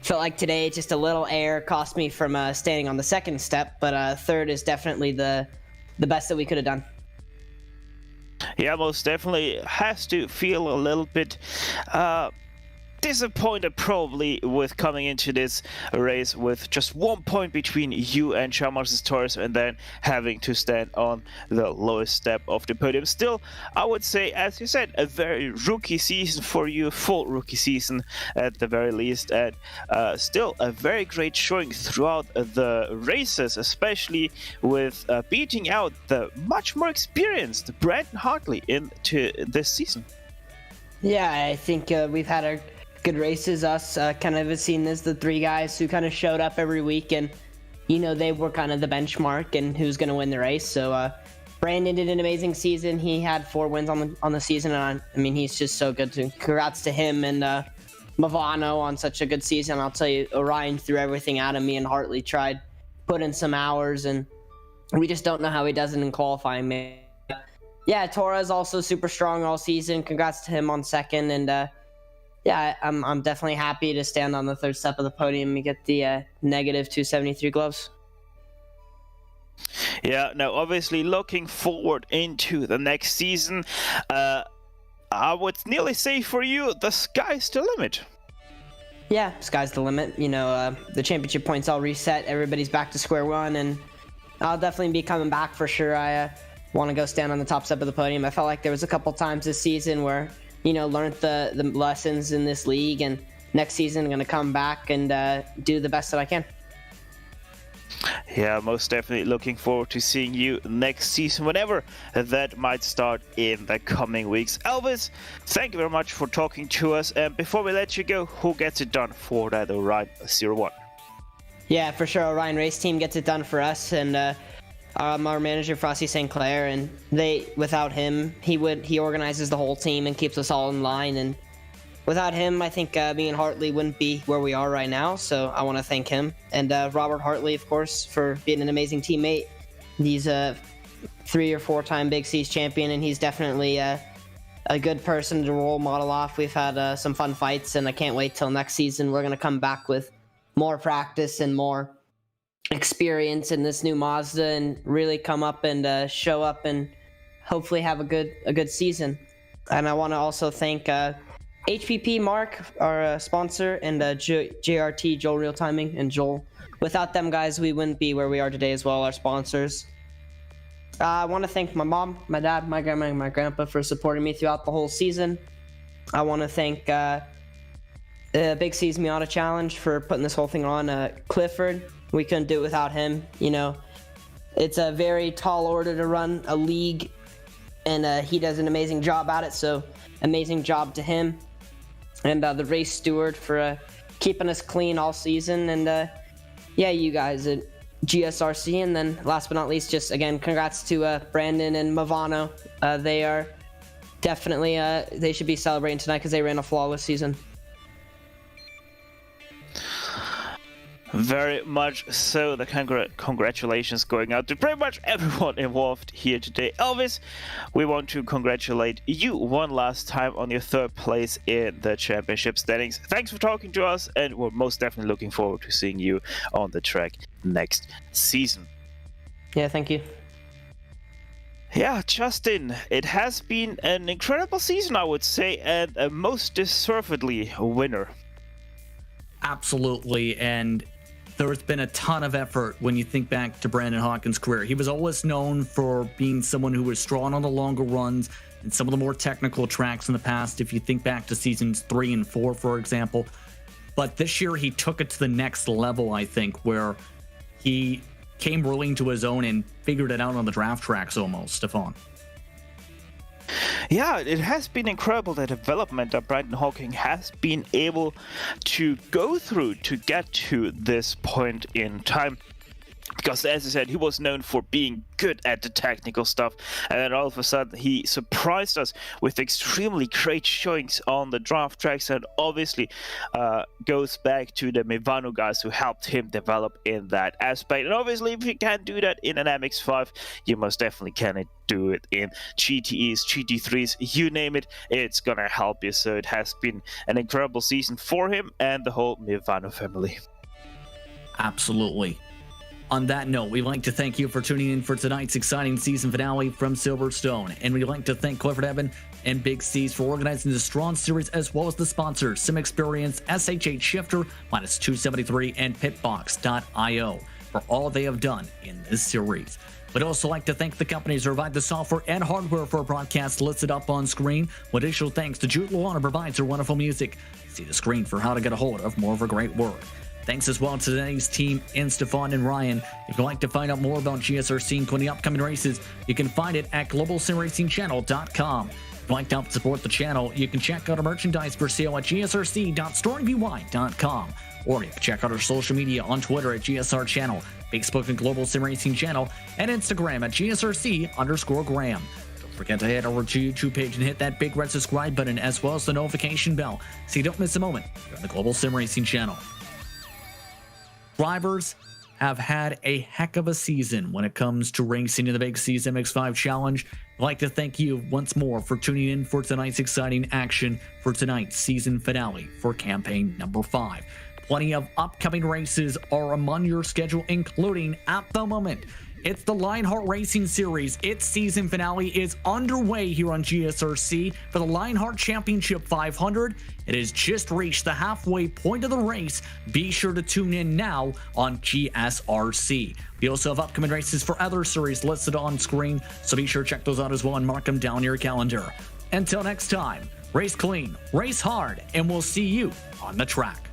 felt like today just a little air cost me from standing on the second step, but third is definitely the best that we could have done. Yeah, most definitely has to feel a little bit disappointed probably with coming into this race with just 1 point between you and Damascus Torres, and then having to stand on the lowest step of the podium. Still, I would say, as you said, a very rookie season for you, full rookie season at the very least, and still a very great showing throughout the races, especially with beating out the much more experienced Brandon Hartley into this season. Yeah, I think we've had a good races. Us kind of seen as the 3 guys who kind of showed up every week, and they were kind of the benchmark and who's going to win the race. So Brandon did an amazing season. He had 4 wins on the season, and I mean he's just so good. Congrats to him and Mavano on such a good season. I'll tell you, Orion threw everything out of me, and Hartley tried put in some hours, and we just don't know how he does it in qualifying, man. Yeah, Torres also super strong all season. Congrats to him on second, and I'm definitely happy to stand on the third step of the podium and get the negative 273 gloves. Yeah, now obviously looking forward into the next season, I would nearly say for you, the sky's the limit. Yeah, sky's the limit. The championship points all reset. Everybody's back to square one, and I'll definitely be coming back for sure. I want to go stand on the top step of the podium. I felt like there was a couple times this season where learned the lessons in this league and next season I'm going to come back and do the best that I can. Yeah, most definitely looking forward to seeing you next season, whenever that might start in the coming weeks. Elvis, thank you very much for talking to us. And before we let you go, who gets it done for that Orion 01? Yeah, for sure. Orion Race Team gets it done for us, and our manager Frosty St. Clair, and without him, he organizes the whole team and keeps us all in line. And without him, I think me and Hartley wouldn't be where we are right now. So I want to thank him and Robert Hartley, of course, for being an amazing teammate. He's a 3 or 4 time Big C's champion, and he's definitely a good person to role model off. We've had some fun fights, and I can't wait till next season. We're gonna come back with more practice and more experience in this new Mazda, and really come up and show up and hopefully have a good season. And I want to also thank HPP Mark, our sponsor, and JRT Joel Real Timing and Joel. Without them guys, we wouldn't be where we are today as well, our sponsors. I want to thank my mom, my dad, my grandma, and my grandpa for supporting me throughout the whole season. I want to thank Big C's Miata Challenge for putting this whole thing on. Clifford, we couldn't do it without him. You know, it's a very tall order to run a league, and he does an amazing job at it, so amazing job to him. And the race steward for keeping us clean all season. And yeah, you guys at GSRC. And then last but not least, just again, congrats to Brandon and Mavano. They are definitely, they should be celebrating tonight because they ran a flawless season. Very much so. The congratulations going out to pretty much everyone involved here today. Elvis, we want to congratulate you one last time on your 3rd place in the championship standings. Thanks for talking to us, and we're most definitely looking forward to seeing you on the track next season. Yeah, thank you. Yeah, Justin, it has been an incredible season, I would say, and a most deservedly winner. Absolutely, and there's been a ton of effort when you think back to Brandon Hawkins' career. He was always known for being someone who was strong on the longer runs and some of the more technical tracks in the past, if you think back to seasons 3 and 4, for example. But this year he took it to the next level, I think, where he came really into his own and figured it out on the draft tracks almost, Stefan. Yeah, it has been incredible, the development that Brandon Hawking has been able to go through to get to this point in time. Because, as I said, he was known for being good at the technical stuff, and then all of a sudden he surprised us with extremely great showings on the draft tracks, and obviously goes back to the Mivano guys who helped him develop in that aspect. And obviously, if you can't do that in an MX-5, you most definitely can do it in GTEs, GT3s, you name it, it's gonna help you. So it has been an incredible season for him and the whole Mivano family. Absolutely. On that note, we'd like to thank you for tuning in for tonight's exciting season finale from Silverstone. And we'd like to thank Clifford Evan and Big C's for organizing the Strong Series, as well as the sponsors, Sim Experience, SH8 Shifter, Minus 273, and Pitbox.io for all they have done in this series. We'd also like to thank the companies who provide the software and hardware for our broadcast listed up on screen. With additional thanks to Jude Luana provides her wonderful music. See the screen for how to get a hold of more of her great work. Thanks as well to today's team and Stefan and Ryan. If you'd like to find out more about GSRC, including upcoming races, you can find it at globalsimracingchannel.com. If you'd like to help support the channel, you can check out our merchandise for sale at gsrc.storyby.com. Or you can check out our social media on Twitter at GSR Channel, Facebook at Global SimRacing Channel, and Instagram at GSRC_Graham. Don't forget to head over to YouTube page and hit that big red subscribe button, as well as the notification bell, so you don't miss a moment here on the Global SimRacing Channel. Drivers have had a heck of a season when it comes to racing in the Big C's MX-5 Challenge. I'd like to thank you once more for tuning in for tonight's exciting action for tonight's season finale for campaign number 5. Plenty of upcoming races are among your schedule, including, at the moment, it's the Lionheart Racing Series. Its season finale is underway here on GSRC for the Lionheart Championship 500. It has just reached the halfway point of the race. Be sure to tune in now on GSRC. We also have upcoming races for other series listed on screen, so be sure to check those out as well and mark them down your calendar. Until next time, Race clean, race hard, and we'll see you on the track.